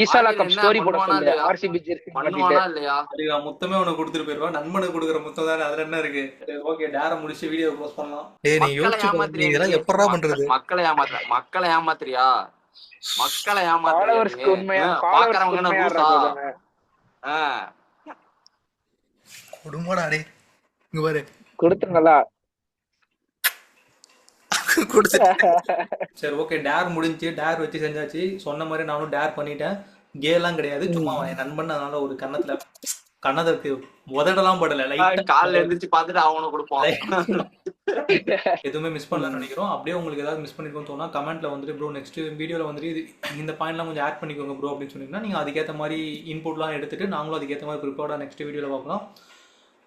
ஈசாலா கப் ஸ்டோரி போட சொல்லு, ஆர்சிபி ஜெர்சி பண்ணுவானா இல்லையா? நான் முத்தமே உனக்கு கொடுத்துட்டு போயிருவேன், நண்பனுக்கு கொடுக்குற முத்தம் தானே, அதுல என்ன இருக்கு? ஓகே, டேர முடிச்சு வீடியோ க்ளோஸ் பண்ணலாம். எப்பறா பண்றது? மக்களை ஏமாத்துறியா? மக்களை ஏமாத்துறியா? பாக்குறவங்க என்ன லூசா? கொடுமாடா டேய், இங்க பாரு கொடுத்துங்களா? சரி ஓகே, டேர் முடிஞ்சு, டேர் வச்சு செஞ்சாச்சு. சொன்ன மாதிரி நானும் டேர் பண்ணிட்டேன். கேலாம் கிடையாது, சும்மா என் நண்பன், அதனால ஒரு கண்ணதற்கு உதடலாம் படல, லைட்டா கால்ல எழுந்திருச்சு பாத்துட்டு அவனை கொடுப்பான். எதுவுமே மிஸ் பண்ணலன்னு நினைக்கிறோம். அப்படியே உங்களுக்கு ஏதாவது மிஸ் பண்ணிருக்கோம்னு தோணா கமெண்ட்ல வந்துட்டு ப்ரோ நெக்ஸ்ட் வீடியோல வந்துட்டு இந்த பாயிண்ட்லாம் கொஞ்சம் ஆட் பண்ணிக்கோங்க ப்ரோ அப்படின்னு சொன்னீங்கன்னா நீங்க அதுக்கேற்ற மாதிரி இன்புட்லாம் எடுத்துட்டு நாங்களும் அதுக்கேற்ற மாதிரி ப்ரிப்பேர்டா நெக்ஸ்ட் வீடியோல பார்க்கலாம்.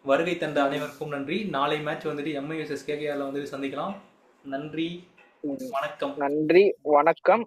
வருகை தந்த அனைவருக்கும் நன்றி. நாளை மேட்ச் வந்துட்டு எம்ஐ vs KKRல வந்துட்டு சந்திக்கலாம். நன்றி, வணக்கம். நன்றி, வணக்கம்.